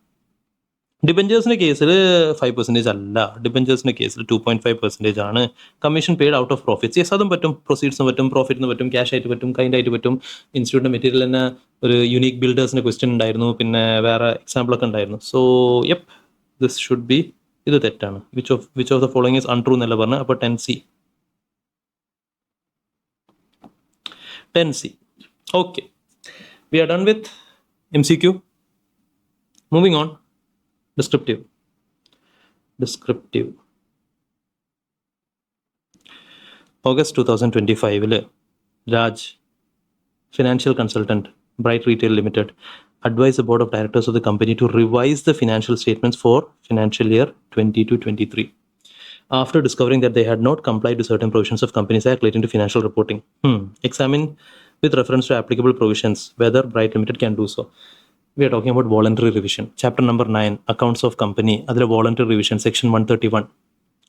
ഡിബഞ്ചേഴ്സിന്റെ കേസിൽ 5% അല്ല. ഡിബഞ്ചേഴ്സിന്റെ കേസിൽ 2.5% ആണ്. Commission paid out of profits. Yes, അതും പറ്റും. പ്രൊസീഡ്സിന് പറ്റും, പ്രോഫിറ്റിന് പറ്റും, ക്യാഷ് ആയിട്ട് പറ്റും, കൈൻഡ് ആയിട്ട് പറ്റും. ഇൻസ്റ്റിറ്റ്യൂട്ടിന്റെ മെറ്റീരിയൽ തന്നെ ഒരു യുണീക് ബിൽഡേഴ്സിന്റെ ക്വസ്റ്റ്യൻ ഉണ്ടായിരുന്നു, പിന്നെ വേറെ എക്സാമ്പിളൊക്കെ ഉണ്ടായിരുന്നു. So yep, this should be. ഇത് തെറ്റാണ്. Which of the following is untrue എന്നല്ല പറഞ്ഞത്. അപ്പോൾ 10C. Okay, we are done with MCQ. Moving on. Descriptive August 2025 Raj financial consultant bright retail limited advise the board of directors of the company to revise the financial statements for financial year 22-23 after discovering that they had not complied to certain provisions of Companies Act relating to financial reporting. Examine with reference to applicable provisions whether Bright Limited can do so. We are talking about voluntary revision. Chapter number 9, Accounts of Company. Adile voluntary revision, section 131.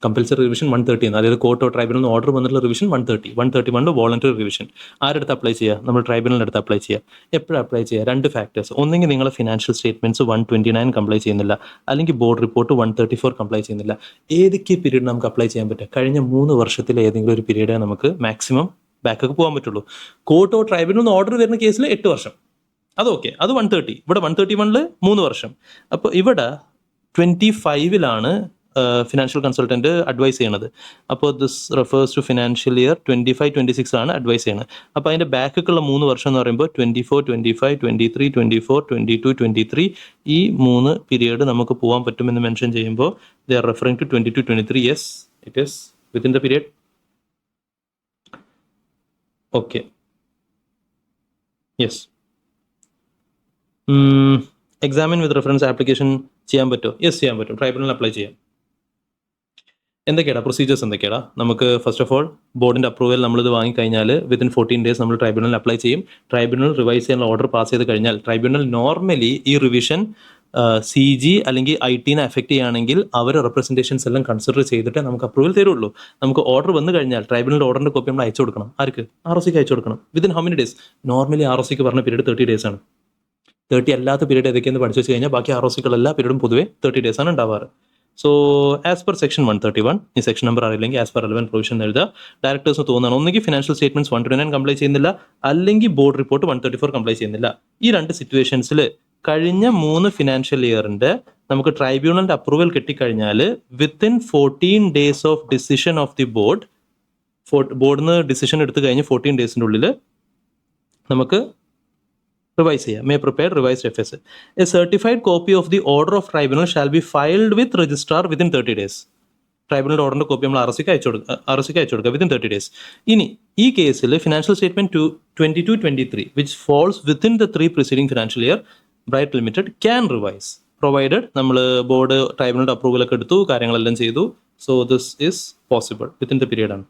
Compulsory revision 130 ആണ്. അതായത് quarto tribunal order വന്നിട്ടുള്ള revision 131 voluntary revision. ആരെടുത്ത് apply ചെയ്യുക? നമ്മൾ ട്രൈബ്യൂണലിൻ്റെ അടുത്ത് apply ചെയ്യുക. എപ്പോഴും apply ചെയ്യുക? 2 factors. ഒന്നെങ്കിൽ നിങ്ങൾ ഫിനാൻഷ്യൽ സ്റ്റേറ്റ്മെന്റ്സ് 129 കംപ്ലൈ ചെയ്യുന്നില്ല, അല്ലെങ്കിൽ ബോർഡ് റിപ്പോർട്ട് 134 കംപ്ലൈ ചെയ്യുന്നില്ല. ഏതൊക്കെ പീരീഡ് നമുക്ക് അപ്ലൈ ചെയ്യാൻ പറ്റുക? കഴിഞ്ഞ 3 വർഷത്തിലെ ഏതെങ്കിലും ഒരു പീരീഡ് നമുക്ക് മാക്സിമം ബാക്കൊക്കെ പോകാൻ പറ്റുള്ളൂ. കോർട്ടോ ട്രൈബ്യൂണൽ ഓർഡർ വരുന്ന കേസിൽ 8 വർഷം, അതൊക്കെ, അത് 130. ഇവിടെ 131 3 വർഷം. അപ്പോൾ ഇവിടെ 25 ഫിനാൻഷ്യൽ കൺസൾട്ടൻറ്റ് അഡ്വൈസ് ചെയ്യണത്. അപ്പോൾ this refers to financial year 25-26 ആണ് അഡ്വൈസ് ചെയ്യണത്. അപ്പോൾ അതിൻ്റെ ബാക്കൊക്കെയുള്ള 3 വർഷം എന്ന് പറയുമ്പോൾ 24, 25, 23, 24, 22, 23 ഈ 3 പീരിയഡ് നമുക്ക് പോകാൻ പറ്റുമെന്ന് മെൻഷൻ ചെയ്യുമ്പോൾ they are referring to 22-23. Yes, it is within the period. Okay, yes. Examine with reference application ചെയ്യാൻ പറ്റുമോ? യെസ്, ചെയ്യാൻ പറ്റും. ട്രൈബ്യൂണൽ അപ്ലൈ ചെയ്യാം. എന്തൊക്കെയാണ് പ്രൊസീജിയേഴ്സ്? എന്തൊക്കെയാണ്? നമുക്ക് ഫസ്റ്റ് ഓഫ് ഓൾ ബോർഡിൻ്റെ അപ്രൂവൽ നമ്മളിത് വാങ്ങിക്കഴിഞ്ഞാൽ വിത്തിൻ 14 days നമ്മൾ ട്രൈബ്യൂണൽ അപ്ലൈ ചെയ്യും. ട്രൈബ്യൂണൽ റിവൈസ് ചെയ്യാനുള്ള ഓർഡർ പാസ് ചെയ്ത് കഴിഞ്ഞാൽ ട്രൈബ്യൂണൽ നോർമലി ഈ റിവിഷൻ CG അല്ലെങ്കിൽ IT എഫക്ട് ചെയ്യുകയാണെങ്കിൽ അവർ റെപ്രസെൻറ്റേഷൻസ് എല്ലാം കൺസിഡർ ചെയ്തിട്ട് നമുക്ക് അപ്രൂവൽ തരുള്ളൂ. നമുക്ക് ഓർഡർ വന്നു കഴിഞ്ഞാൽ ട്രൈബ്യൂണൽ ഓർഡറിൻ്റെ കോപ്പി നമ്മൾ അയച്ചു കൊടുക്കണം. ആർക്ക്? ROCക്ക് അയച്ചു കൊടുക്കണം. Within how many days? Normally ROCക്ക് പറഞ്ഞ പീരീഡ് 30 days ആണ്. 30 അല്ലാത്ത പീരീഡ് ഏതൊക്കെയെന്ന് പഠിച്ചു വെച്ച് കഴിഞ്ഞാൽ ബാക്കി ROCകളെല്ലാ പീരീഡും പൊതുവേ 30 days ആണ് ഉണ്ടാവാറ്. സോ ആസ് പെർ സെക്ഷൻ 131, ഈ സെക്ഷൻ നമ്പർ അറിയില്ലെങ്കിൽ ആസ് പെർ റെലവൻറ്റ് പ്രൊവിഷൻ എഴുതുക. ഡയറക്ടേഴ്സ് തോന്നുകയാണ് ഒന്നുകിൽ ഫിനാൻഷ്യൽ സ്റ്റേറ്റ്മെന്റ്സ് 129 കംപ്ലൈ ചെയ്യുന്നില്ല, അല്ലെങ്കിൽ ബോർഡ് റിപ്പോർട്ട് 134 കംപ്ലൈ ചെയ്യുന്നില്ല. ഈ 2 സിറ്റുവേഷൻസിൽ കഴിഞ്ഞ 3 ഫിനാൻഷ്യൽ ഇയറിന്റെ നമുക്ക് ട്രൈബ്യൂണലിന്റെ അപ്രൂവൽ കിട്ടിക്കഴിഞ്ഞാൽ within 14 days of decision of the ബോർഡിന് ഡിസിഷൻ എടുത്തു കഴിഞ്ഞ് 14 daysന്റെ ഉള്ളിൽ നമുക്ക് റിവൈസ് ചെയ്യാം. May prepare revised FS. A certified copy of the order of tribunal shall be filed with registrar within 30 days. ട്രൈബ്യൂണൽ ഓർഡറിന്റെ കോപ്പി നമ്മൾ ROCക്ക് അയച്ചു കൊടുക്കുക വിത്തിൻ 30 days. ഇനി ഈ കേസിൽ financial statement 22-23 which falls within the 3 preceding financial year Bright Limited can revise provided നമ്മൾ ബോർഡ് ട്രൈബ്യൂണലിന്റെ അപ്രൂവൽ ഒക്കെ എടുത്തു, കാര്യങ്ങളെല്ലാം ചെയ്തു. So this is possible within the period ആണ്.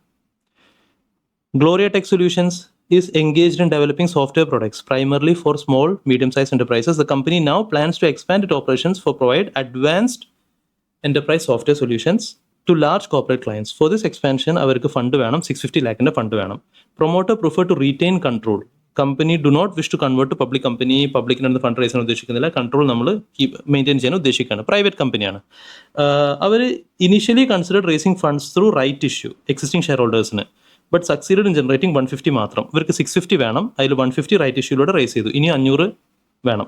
Gloria Tech Solutions is engaged in developing software products primarily for small medium-sized enterprises. The company now plans to expand its operations for provide advanced enterprise software solutions to large corporate clients. For this expansion avarku fund venam, 650 lakh inde fund venam. Promoter prefer to retain control. Company do not wish to convert to public company. Public inde fund raise ചെയ്യാൻ ഉദ്ദേശിക്കുന്നില്ല. Control നമ്മൾ maintain ചെയ്യാൻ ഉദ്ദേശിക്കുകയാണ്. Private കമ്പനിയാണ്. അവർ initially considered raising funds through right issue existing share ഹോൾഡേഴ്സിന്, but succeeded in generating 150 മാത്രം. ഇവർക്ക് 650 വേണം, അതിൽ 150 റൈറ്റ് ഇഷ്യൂയിലൂടെ റേസ് ചെയ്തു. ഇനി 500 വേണം,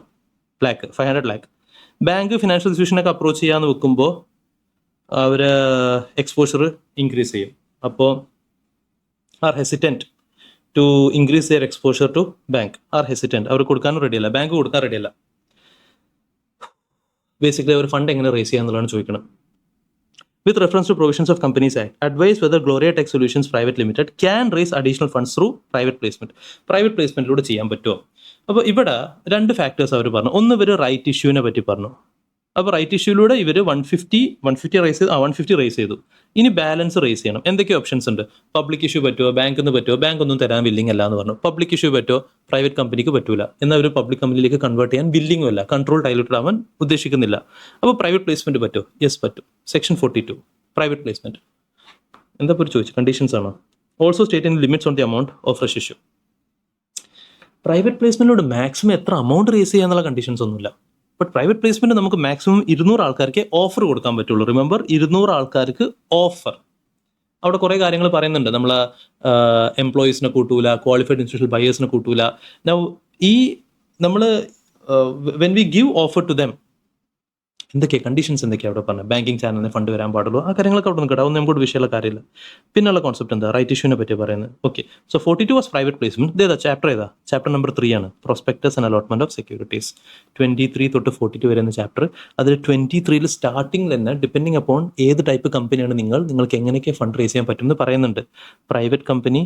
500 lakh. ബാങ്ക് ഫിനാൻഷ്യൽ ഇൻസ്റ്റിറ്റ്യൂഷനൊക്കെ അപ്രോച്ച് ചെയ്യാന്ന് വെക്കുമ്പോൾ അവർ എക്സ്പോഷർ ഇൻക്രീസ് ചെയ്യും. അപ്പോൾ are hesitant to increase their exposure to bank. Are hesitant, അവർ കൊടുക്കാനും റെഡിയല്ല, ബാങ്ക് കൊടുക്കാൻ റെഡിയല്ല. ബേസിക്കലി അവർ ഫണ്ട് എങ്ങനെ റേസ് ചെയ്യാന്നുള്ളതാണ് ചോദിക്കണം. With reference to provisions of Companies Act, advise whether Gloria Tech Solutions Private Limited can raise additional funds through private placement. Private placement ചെയ്യാൻ പറ്റുമോ? അപ്പോൾ ഇവിടെ 2 ഫാക്ടേഴ്സ് അവർ പറഞ്ഞു. ഒന്ന് ഇവർ റൈറ്റ് ഇഷ്യൂവിനെ പറ്റി പറഞ്ഞു. അപ്പോൾ റൈറ്റ് ഇഷ്യൂയിലൂടെ ഇവർ 150 റേസ് ചെയ്തു. ഇനി ബാലൻസ് റേസ് ചെയ്യണം. എന്തൊക്കെ ഓപ്ഷൻസ് ഉണ്ട്? പബ്ലിക് ഇഷ്യൂ പറ്റുമോ? ബാങ്കിന് പറ്റുമോ? ബാങ്ക് ഒന്നും തരാൻ വില്ലിംഗ് അല്ല എന്ന് പറഞ്ഞു. പബ്ലിക് ഇഷ്യൂ പറ്റുമോ? പ്രൈവറ്റ് കമ്പനിക്ക് പറ്റൂല. എന്നാൽ അവർ പബ്ലിക് കമ്പനിയിലേക്ക് കൺവേർട്ട് ചെയ്യാൻ വില്ലിംഗും അല്ല, കൺട്രോൾ ഡൈലൂട്ടഡ് ആവാൻ ഉദ്ദേശിക്കുന്നില്ല. അപ്പോൾ പ്രൈവറ്റ് പ്ലേസ്മെന്റ് പറ്റുമോ? യെസ്, പറ്റും. Section 42 private placement. എന്താ പോലും ചോദിച്ചു? കണ്ടീഷൻസ് ആണോ? Also state in limits on the amount of fresh issue. Private പ്ലേസ്മെന്റിലൂടെ മാക്സിമം എത്ര എമൗണ്ട് റേസ് ചെയ്യാന്നുള്ള കണ്ടീഷൻസ് ഒന്നുമില്ല. ബട്ട് പ്രൈവറ്റ് പ്ലേസ്മെന്റ് നമുക്ക് മാക്സിമം 200 ആൾക്കാർക്ക് ഓഫർ കൊടുക്കാൻ പറ്റുള്ളൂ. റിമെമ്പർ, 200 ആൾക്കാർക്ക് ഓഫർ. അവിടെ കുറേ കാര്യങ്ങൾ പറയുന്നുണ്ട്. നമ്മൾ എംപ്ലോയീസിനെ കൂട്ടൂല, ക്വാളിഫൈഡ് ഇൻസ്റ്റിറ്റ്യൂഷണൽ ബയേഴ്സിനെ കൂട്ടൂല. നൗ ഈ നമ്മൾ when we give offer to them, എന്തൊക്കെയാണ് കണ്ടീഷൻസ് എന്തൊക്കെയാണ് അവിടെ പറഞ്ഞത്? ബാങ്കിങ് ചാനലിന് ഫണ്ട് വരാൻ പാടുള്ളൂ, ആ കാര്യങ്ങളൊക്കെ അവിടെ നിന്ന് കിട്ടാവും, നമുക്ക് വിഷയമുള്ള കാര്യമില്ല. പിന്നുള്ള കോൺസെപ്റ്റ് എന്താ? റൈറ്റ് ഇഷ്യൂവിനെ പറ്റി പറയുന്നത്. Okay, so 42 was private placement. ഇതേതാ ചാപ്റ്റർ? ഏതാ? ചാപ്റ്റർ നമ്പർ 3 ആണ്, prospectus and allotment of securities. 23 തൊട്ട് 42 വരുന്ന ചാപ്റ്റർ. അതിൽ 23 സ്റ്റാർട്ടിംഗ് തന്നെ ഡിപ്പെൻഡിങ് അപ്പോൺ ഏത് ടൈപ്പ് കമ്പനിയാണ് നിങ്ങൾക്ക് എങ്ങനെയൊക്കെ ഫണ്ട് റേസ് ചെയ്യാൻ പറ്റും എന്ന് പറയുന്നുണ്ട്. പ്രൈവറ്റ് കമ്പനി,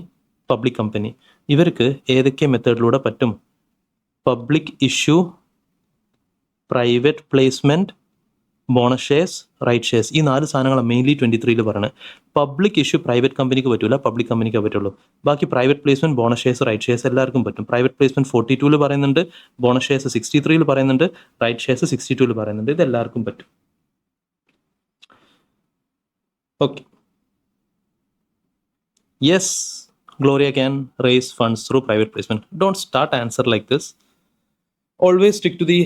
പബ്ലിക് കമ്പനി, ഇവർക്ക് ഏതൊക്കെ മെത്തേഡിലൂടെ പറ്റും? Public issue, private placement, bonus shares, right shares. ഈ 4 സാധനങ്ങളാണ് മെയിൻലി 23 പറയുന്നത്. പബ്ലിക് ഇഷ്യൂ പ്രൈവറ്റ് കമ്പനിക്ക് പറ്റില്ല, പബ്ലിക് കമ്പനിക്ക് പറ്റുള്ളൂ. ബാക്കി private placement, bonus shares, right shares എല്ലാവർക്കും പറ്റും. പ്രൈവറ്റ് പ്ലേസ്മെന്റ് 42 പറയുന്നുണ്ട്, ബോണസ് ഷെയർസ് 63 പറയുന്നുണ്ട്, റൈറ്റ് ഷെയർസ് 62 പറയുന്നുണ്ട്. ഇത് എല്ലാവർക്കും പറ്റും. Okay, yes, Gloria can raise funds through private placement. Don't start answer like this. Always stick to the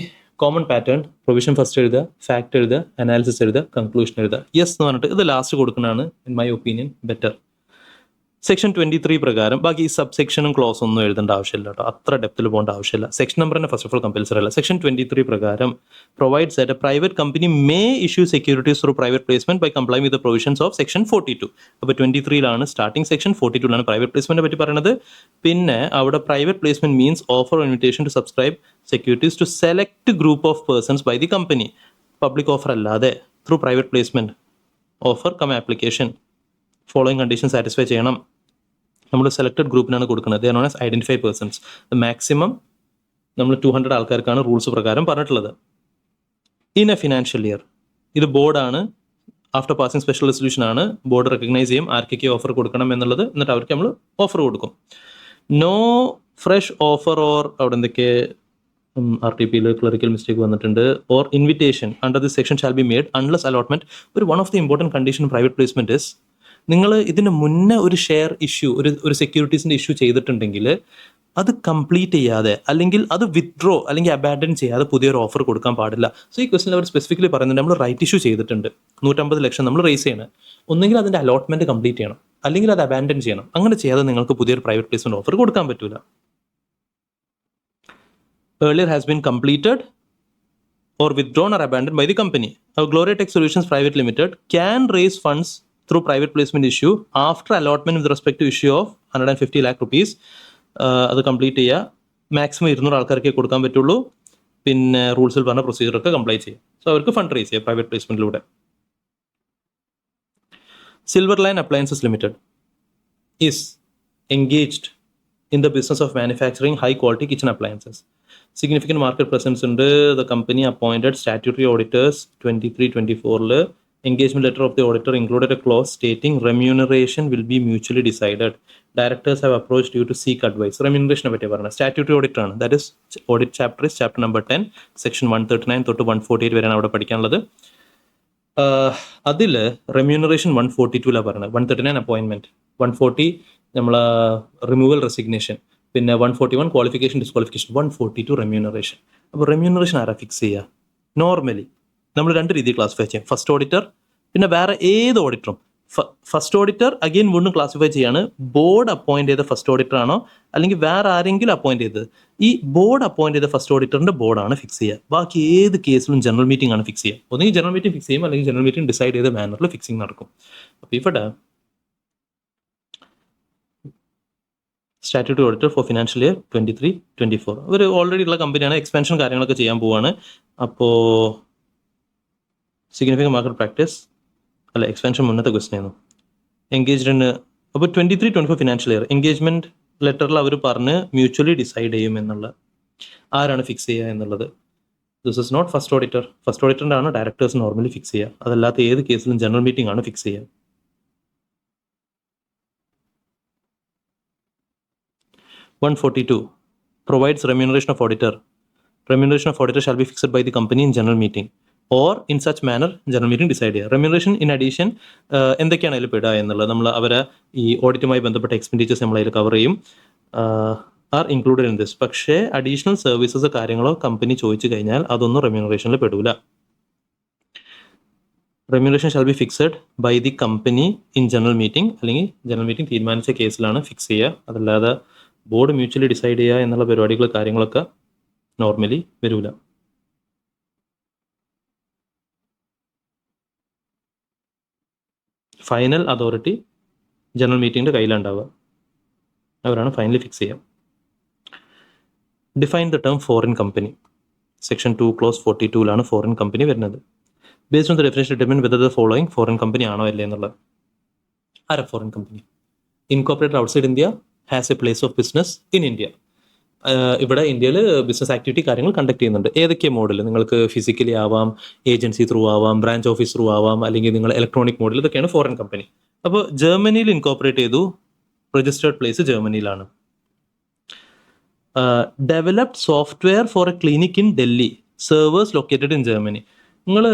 common pattern. Provision first എഴുതുക, fact എഴുതുക, അനാലിസിസ് എഴുതുക, കൺക്ലൂഷൻ എഴുതുക. യെസ് എന്ന് പറഞ്ഞിട്ട് ഇത് ലാസ്റ്റ് കൊടുക്കുന്നതാണ് in my opinion better. Section 23 പ്രകാരം ബാക്കി ഈ സബ് സെക്ഷനും ക്ലോസ് ഒന്നും എഴുതേണ്ട ആവശ്യമില്ല കേട്ടോ, അത്ര ഡെപ്തിൽ പോകേണ്ട ആവശ്യമില്ല. സെക്ഷൻ നമ്പർ തന്നെ ഫസ്റ്റ് ഓഫ് ഓൾ കമ്പൽസറി അല്ല. സെക്ഷൻ 23 പ്രകാരം provides that a private company may issue securities through private placement by complying with the provisions of section 42. അപ്പോൾ 23 സ്റ്റാർട്ടിംഗ്, സെക്ഷൻ 42 പ്രൈവറ്റ് പ്ലേസ്മെന്റിനെ പറ്റി പറയുന്നത്. പിന്നെ അവിടെ private placement means offer invitation to subscribe securities to select group of persons by the company. Public offer അല്ലാതെ through private placement offer cum application following condition satisfy ചെയ്യണം. നമ്മൾ selected ഗ്രൂപ്പിനാണ് കൊടുക്കുന്നത്. They are known as identify persons. Maximum നമ്മൾ 200 ആൾക്കാർക്കാണ് rules പ്രകാരം പറഞ്ഞിട്ടുള്ളത്. In a financial year, ഇത് ബോർഡാണ്, ആഫ്റ്റർ പാസിംഗ് സ്പെഷ്യൽ റെസൊല്യൂഷൻ ആണ്, ബോർഡ് റെക്കഗ്നൈസ് ചെയ്യും ആർക്കൊക്കെ ഓഫർ കൊടുക്കണം എന്നുള്ളത്, എന്നിട്ട് അവർക്ക് നമ്മൾ ഓഫർ കൊടുക്കും. നോ ഫ്രഷ് ഓഫർ ഓർ അവിടെ എന്തൊക്കെ RTPയിൽ ക്ലറിക്കൽ മിസ്റ്റേക്ക് വന്നിട്ടുണ്ട്. Or invitation under this section shall be made unless allotment. ഒരു one of the important condition private placement is, നിങ്ങൾ ഇതിന് മുന്നേ ഒരു ഷെയർ ഇഷ്യൂ, ഒരു സെക്യൂരിറ്റീസിൻ്റെ ഇഷ്യൂ ചെയ്തിട്ടുണ്ടെങ്കിൽ അത് കംപ്ലീറ്റ് ചെയ്യാതെ അല്ലെങ്കിൽ അത് വിത്ഡ്രോ അല്ലെങ്കിൽ അബാൻഡൻ ചെയ്യാതെ പുതിയൊരു ഓഫർ കൊടുക്കാൻ പാടില്ല. സോ ഈ ക്വസ്റ്റിൽ അവർ സ്പെസിഫിക്കലി പറയുന്നുണ്ട്, നമ്മൾ റൈറ്റ് ഇഷ്യൂ ചെയ്തിട്ടുണ്ട്, 150 ലക്ഷം നമ്മൾ റേസ് ചെയ്യണം, ഒന്നെങ്കിൽ അതിൻ്റെ അലോട്ട്മെന്റ് കംപ്ലീറ്റ് ചെയ്യണം, അല്ലെങ്കിൽ അത് അബാൻഡൻ ചെയ്യണം. അങ്ങനെ ചെയ്യാതെ നിങ്ങൾക്ക് പുതിയൊരു പ്രൈവറ്റ് പ്ലേസ്മെന്റ് ഓഫർ കൊടുക്കാൻ പറ്റില്ല. Earlier has been completed or withdrawn or abandoned by the company. Gloria Tech Solutions Private Limited can raise funds through private placement issue after allotment with respect to issue of 150 lakh rupees. അത് complete ചെയ്യുക, maximum 200 ആൾക്കാർക്കേ കൊടുക്കാൻ പറ്റുള്ളൂ, പിന്നെ റൂൾസിൽ പറഞ്ഞ പ്രൊസീജിയറൊക്കെ comply ചെയ്യുക. സോ അവർക്ക് ഫണ്ട് റേസ് ചെയ്യുക പ്രൈവറ്റ് പ്ലേസ്മെന്റിലൂടെ. Silver Line Appliances Limited is engaged in the business of manufacturing high quality kitchen appliances. Significant market presence ഉണ്ട്. The company appointed statutory auditors 23-24. Engagement letter of the auditor included a clause stating remuneration will be mutually decided. Directors have approached you to seek advice. Remuneration പറ്റി പറഞ്ഞത് statutory auditor ആണ്. That is audit chapter is chapter number 10 section 139 തൊട്ട് 148 വരെയാണ് അവിടെ പഠിക്കാനുള്ളത്. അതിൽ remuneration 142 പറയുന്നത്. 139 അപ്പോയിൻമെന്റ്, 140 നമ്മളെ റിമൂവൽ റെസിഗ്നേഷൻ, പിന്നെ 141 ക്വാളിഫിക്കേഷൻ ഡിസ്ക്വാളിഫിക്കേഷൻ, 142 റെമ്യൂണറേഷൻ. അപ്പോൾ റെമ്യൂണറേഷൻ ആരാ ഫിക്സ് ചെയ്യുക? നോർമലി നമ്മൾ 2 രീതിയിൽ ക്ലാസിഫൈ ചെയ്യാം. ഫസ്റ്റ് ഓഡിറ്റർ, പിന്നെ വേറെ ഏത് ഓഡിറ്ററും. ഫസ്റ്റ് ഓഡിറ്റർ അഗെയിൻ വീണ്ടും ക്ലാസിഫൈ ചെയ്യാണ്, ബോർഡ് അപ്പോയിന്റ് ചെയ്ത ഫസ്റ്റ് ഓഡിറ്റർ ആണോ അല്ലെങ്കിൽ വേറെ ആരെങ്കിലും അപ്പോയിന്റ് ചെയ്തത്. ഈ ബോർഡ് അപ്പോയിന്റ് ചെയ്ത ഫസ്റ്റ് ഓഡിറ്ററിന്റെ ബോർഡാണ് ഫിക്സ് ചെയ്യുക. ബാക്കി ഏത് കേസിലും ജനറൽ മീറ്റിംഗ് ആണ് ഫിക്സ് ചെയ്യുക. ഒന്നെങ്കിൽ ജനറൽ മീറ്റിംഗ് ഫിക്സ് ചെയ്യും, അല്ലെങ്കിൽ ജനറൽ മീറ്റിംഗ് ഡിസൈഡ് ചെയ്ത മാനറിൽ ഫിക്സിംഗ് നടക്കും. അപ്പോൾ ഇവിടെ statutory auditor for financial year 23-24 അവർ ഓൾറെഡി ഉള്ള കമ്പനിയാണ്, എക്സ്പാൻഷൻ കാര്യങ്ങളൊക്കെ ചെയ്യാൻ പോവാണ്. അപ്പോൾ സിഗ്നിഫിക്കൻറ്റ് മാർക്കറ്റ് പ്രാക്ടീസ് അല്ല, എക്സ്പാൻഷൻ മുന്നത്തെ ക്വസ്റ്റൻ ആയിരുന്നു. എൻഗേജ്ഡ് അപ്പോൾ 23-24 ഫിനാൻഷ്യൽ ഇയർ എൻഗേജ്മെന്റ് ലെറ്ററിൽ അവർ പറഞ്ഞ് മ്യൂച്വലി ഡിസൈഡ് ചെയ്യും എന്നുള്ള, ആരാണ് ഫിക്സ് ചെയ്യുക എന്നുള്ളത്. This is not first auditor. First ഓഡിറ്ററിൻ്റെ ആണ് ഡയറക്ടേഴ്സ് നോർമലി ഫിക്സ് ചെയ്യുക. അതല്ലാത്ത ഏത് കേസിലും ജനറൽ മീറ്റിംഗ് ആണ് ഫിക്സ് ചെയ്യുക. 142 provides remuneration of auditor. Remuneration of auditor shall be fixed by the company in general meeting or in such manner general meeting decide ചെയ്യുക. Remuneration in addition എന്തൊക്കെയാണ് അതിൽ പെടുക എന്നുള്ളത് നമ്മൾ അവരെ ഈ ഓഡിറ്റുമായി ബന്ധപ്പെട്ട എക്സ്പെൻഡിച്ചേഴ്സ് നമ്മൾ അതിൽ കവർ ചെയ്യും. Are included in this. പക്ഷേ അഡീഷണൽ സർവീസസ് കാര്യങ്ങളോ കമ്പനി ചോദിച്ചു കഴിഞ്ഞാൽ അതൊന്നും റെമ്യൂണറേഷനിൽ പെടൂല. Remuneration shall be fixed by the company in general meeting, അല്ലെങ്കിൽ ജനറൽ മീറ്റിംഗ് തീരുമാനിച്ച കേസിലാണ് ഫിക്സ് ചെയ്യുക. അതല്ലാതെ ബോർഡ് മ്യൂച്വലി ഡിസൈഡ് ചെയ്യുക എന്നുള്ള പരിപാടികൾ കാര്യങ്ങളൊക്കെ നോർമലി വരില്ല. ഫൈനൽ അതോറിറ്റി ജനറൽ മീറ്റിങ്ങിൻ്റെ കയ്യിലുണ്ടാവുക. അവരാണ് ഫൈനലി ഫിക്സ് ചെയ്യുക. Define the term foreign company. Section 2 clause 42 foreign company വരുന്നത്. Based on the definition determine whether the following foreign company ആണോ അല്ലേ എന്നുള്ളത്. ആരാ foreign company? Incorporated outside India, has a place of business in India. ഇവിടെ ഇന്ത്യയിൽ business activity കാര്യങ്ങൾ conduct ചെയ്യുന്നുണ്ട്. ഏതൊക്കെ മോഡിൽ? നിങ്ങൾക്ക് ഫിസിക്കലി ആവാം, ഏജൻസി ത്രൂ ആവാം, ബ്രാഞ്ച് ഓഫീസ് ത്രൂ ആവാം, അല്ലെങ്കിൽ നിങ്ങൾ ഇലക്ട്രോണിക് മോഡിൽ. ഇതൊക്കെയാണ് ഫോറിൻ കമ്പനി. അപ്പോൾ ജർമ്മനിയിൽ ഇൻകോർപ്പറേറ്റ് ചെയ്തു, രജിസ്റ്റേർഡ് പ്ലേസ് ജർമ്മനിയിലാണ്. Developed software for a clinic in Delhi, servers located in Germany. നിങ്ങൾ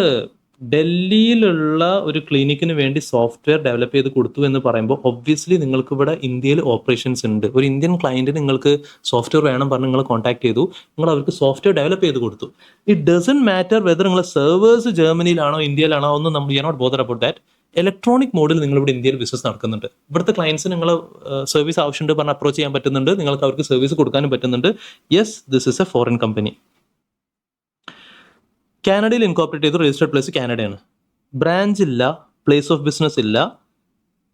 ഡൽഹിയിലുള്ള ഒരു ക്ലിനിക്കിന് വേണ്ടി സോഫ്റ്റ്വെയർ ഡെവലപ്പ് ചെയ്ത് കൊടുത്തു എന്ന് പറയുമ്പോൾ ഒബ്വിയസ്ലി നിങ്ങൾക്ക് ഇവിടെ ഇന്ത്യയിൽ ഓപ്പറേഷൻസ് ഉണ്ട്. ഒരു ഇന്ത്യൻ ക്ലയൻറ്റിന് നിങ്ങൾക്ക് സോഫ്റ്റ്വെയർ വേണം പറഞ്ഞ് നിങ്ങൾ കോൺടാക്ട് ചെയ്തു, നിങ്ങൾ അവർക്ക് സോഫ്റ്റ്വെയർ ഡെവലപ്പ് ചെയ്ത് കൊടുത്തു. ഇറ്റ് ഡസൻറ്റ് മാറ്റർ വെദർ നിങ്ങളെ സെർവേഴ്സ് ജർമ്മനിയിലാണോ ഇന്ത്യയിലാണോ ഒന്നും നമ്മൾ you not bother about that. Electronic മോഡിൽ നിങ്ങളിവിടെ ഇന്ത്യയിൽ ബിസിനസ് നടക്കുന്നുണ്ട്. ഇവിടുത്തെ ക്ലയൻസിന് നിങ്ങൾ സർവീസ് ആവശ്യമുണ്ട് പറഞ്ഞ് അപ്രോച്ച് ചെയ്യാൻ പറ്റുന്നുണ്ട്, നിങ്ങൾക്ക് അവർക്ക് സർവീസ് കൊടുക്കാനും പറ്റുന്നുണ്ട്. Yes, this is A foreign company. കാനഡയിൽ ഇൻകോർപ്പറേറ്റ് ചെയ്തു, രജിസ്റ്റേർഡ് പ്ലേസ് കാനഡയാണ്. ബ്രാഞ്ച് ഇല്ല, പ്ലേസ് ഓഫ് ബിസിനസ് ഇല്ല,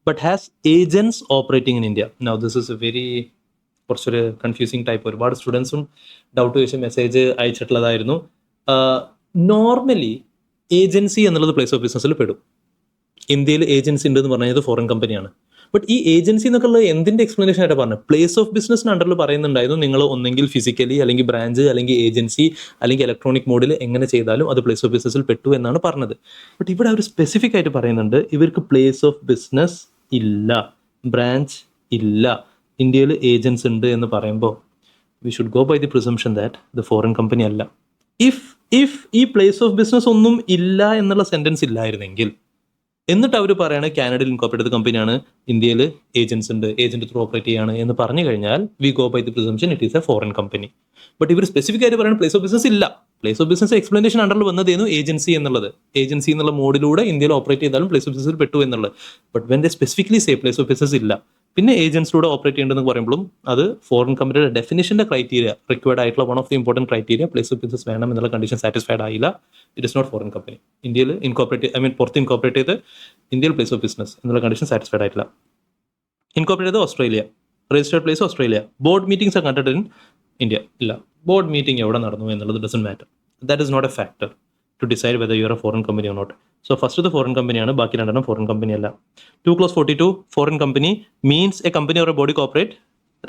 but has agents operating in India. Now this is A very കുറച്ചൊരു കൺഫ്യൂസിങ് ടൈപ്പ്. ഒരുപാട് സ്റ്റുഡൻസും ഡൗട്ട് ചോദിച്ച മെസ്സേജ് അയച്ചിട്ടുള്ളതായിരുന്നു. നോർമലി ഏജൻസി എന്നുള്ളത് പ്ലേസ് ഓഫ് ബിസിനസ്സിൽ പെടും. ഇന്ത്യയിൽ ഏജൻസി ഉണ്ടെന്ന് പറഞ്ഞത് ഫോറിൻ കമ്പനിയാണ്. ബട്ട് ഈ ഏജൻസി എന്നൊക്കെ ഉള്ളത് എന്തിൻ്റെ എക്സ്പ്ലനേഷൻ ആയിട്ട് പറഞ്ഞത്? പ്ലേസ് ഓഫ് ബിസിനസ്സിന് അണ്ടറിൽ പറയുന്നുണ്ടായിരുന്നു നിങ്ങൾ ഒന്നെങ്കിൽ ഫിസിക്കലി അല്ലെങ്കിൽ ബ്രാഞ്ച് അല്ലെങ്കിൽ ഏജൻസി അല്ലെങ്കിൽ ഇലക്ട്രോണിക് മോഡിൽ എങ്ങനെ ചെയ്താലും അത് പ്ലേസ് ഓഫ് ബിസിനസ്സിൽ പെട്ടു എന്നാണ് പറഞ്ഞത്. ബട്ട് ഇവിടെ അവർ സ്പെസിഫിക് ആയിട്ട് പറയുന്നുണ്ട് ഇവർക്ക് പ്ലേസ് ഓഫ് ബിസിനസ് ഇല്ല, ബ്രാഞ്ച് ഇല്ല, ഇന്ത്യയിൽ ഏജൻസ് ഉണ്ട് എന്ന് പറയുമ്പോൾ we should go by the presumption that the foreign company അല്ല. ഇഫ് ഈ പ്ലേസ് ഓഫ് ബിസിനസ് ഒന്നും ഇല്ല എന്നുള്ള സെന്റൻസ് ഇല്ലായിരുന്നെങ്കിൽ, എന്നിട്ട് അവർ പറയാണ് കാനഡയിൽ ഇൻകോർപ്പറേറ്റഡ് കമ്പനിയാണ്, ഇന്ത്യയിൽ ഏജൻസ് ഉണ്ട്, ഏജന്റ് ത്രൂ ഓപ്പറേറ്റ് ചെയ്യാണ് എന്ന് പറഞ്ഞു കഴിഞ്ഞാൽ we go by the presumption it is a foreign company. But ഇവർ സ്പെസിഫിക് ആയിട്ട് പറയുന്നത് പ്ലേസ് ഓഫ് ബിസിനസ് ഇല്ല. പ്ലേസ് ഓഫ് ബിസിനസ് എക്സ്പ്ലനേഷൻ അണ്ടറിൽ വന്നതായിരുന്നു ഏജൻസി എന്നുള്ളത്. ഏജൻസി എന്നുള്ള മോഡിലൂടെ ഇന്ത്യയിൽ ഓപ്പറേറ്റ് ചെയ്താലും പ്ലേസ് ഓഫ് ബിസിനസ്സിൽ പെട്ടു എന്നുള്ളത്. But when they specifically say place of business ഇല്ല, പിന്നെ ഏജൻസിലൂടെ ഓപ്പറേറ്റ് ചെയ്യേണ്ടതെന്ന് പറയുമ്പോഴും അത് ഫോറിൻ കമ്പനിയുടെ ഡെഫിനിഷൻ്റെ ക്രൈറ്റീരിയ, റിക്വയർഡ് ആയിട്ടുള്ള one of the important criteria, place of business വേണം എന്നുള്ള കണ്ടീഷൻ സാറ്റിസ്ഫൈഡ് ആയില്ല. It is not foreign company. ഇന്ത്യയിൽ ഇൻകോർപ്പറേറ്റ് പുറത്ത് ഇൻകോർപ്പറേറ്റ് ചെയ്ത് ഇന്ത്യയിൽ പ്ലേസ് ഓഫ് ബിസിനസ് എന്നുള്ള കണ്ടീഷൻ സാറ്റിസ്ഫൈഡ് ആയിട്ടില്ല. ഇൻകോർപ്പറേറ്റ് ചെയ്ത് Australia, registered place Australia. Board meetings are conducted in India. ഇല്ല, ബോർഡ് മീറ്റിംഗ് എവിടെ നടന്നു എന്നുള്ളത് doesn't matter. That is not a factor to decide whether you are a foreign company or not. So first foreign കമ്പനിയാണ്, ബാക്കി രണ്ടെണ്ണം foreign company അല്ല. 2 foreign company means a company or a body corporate.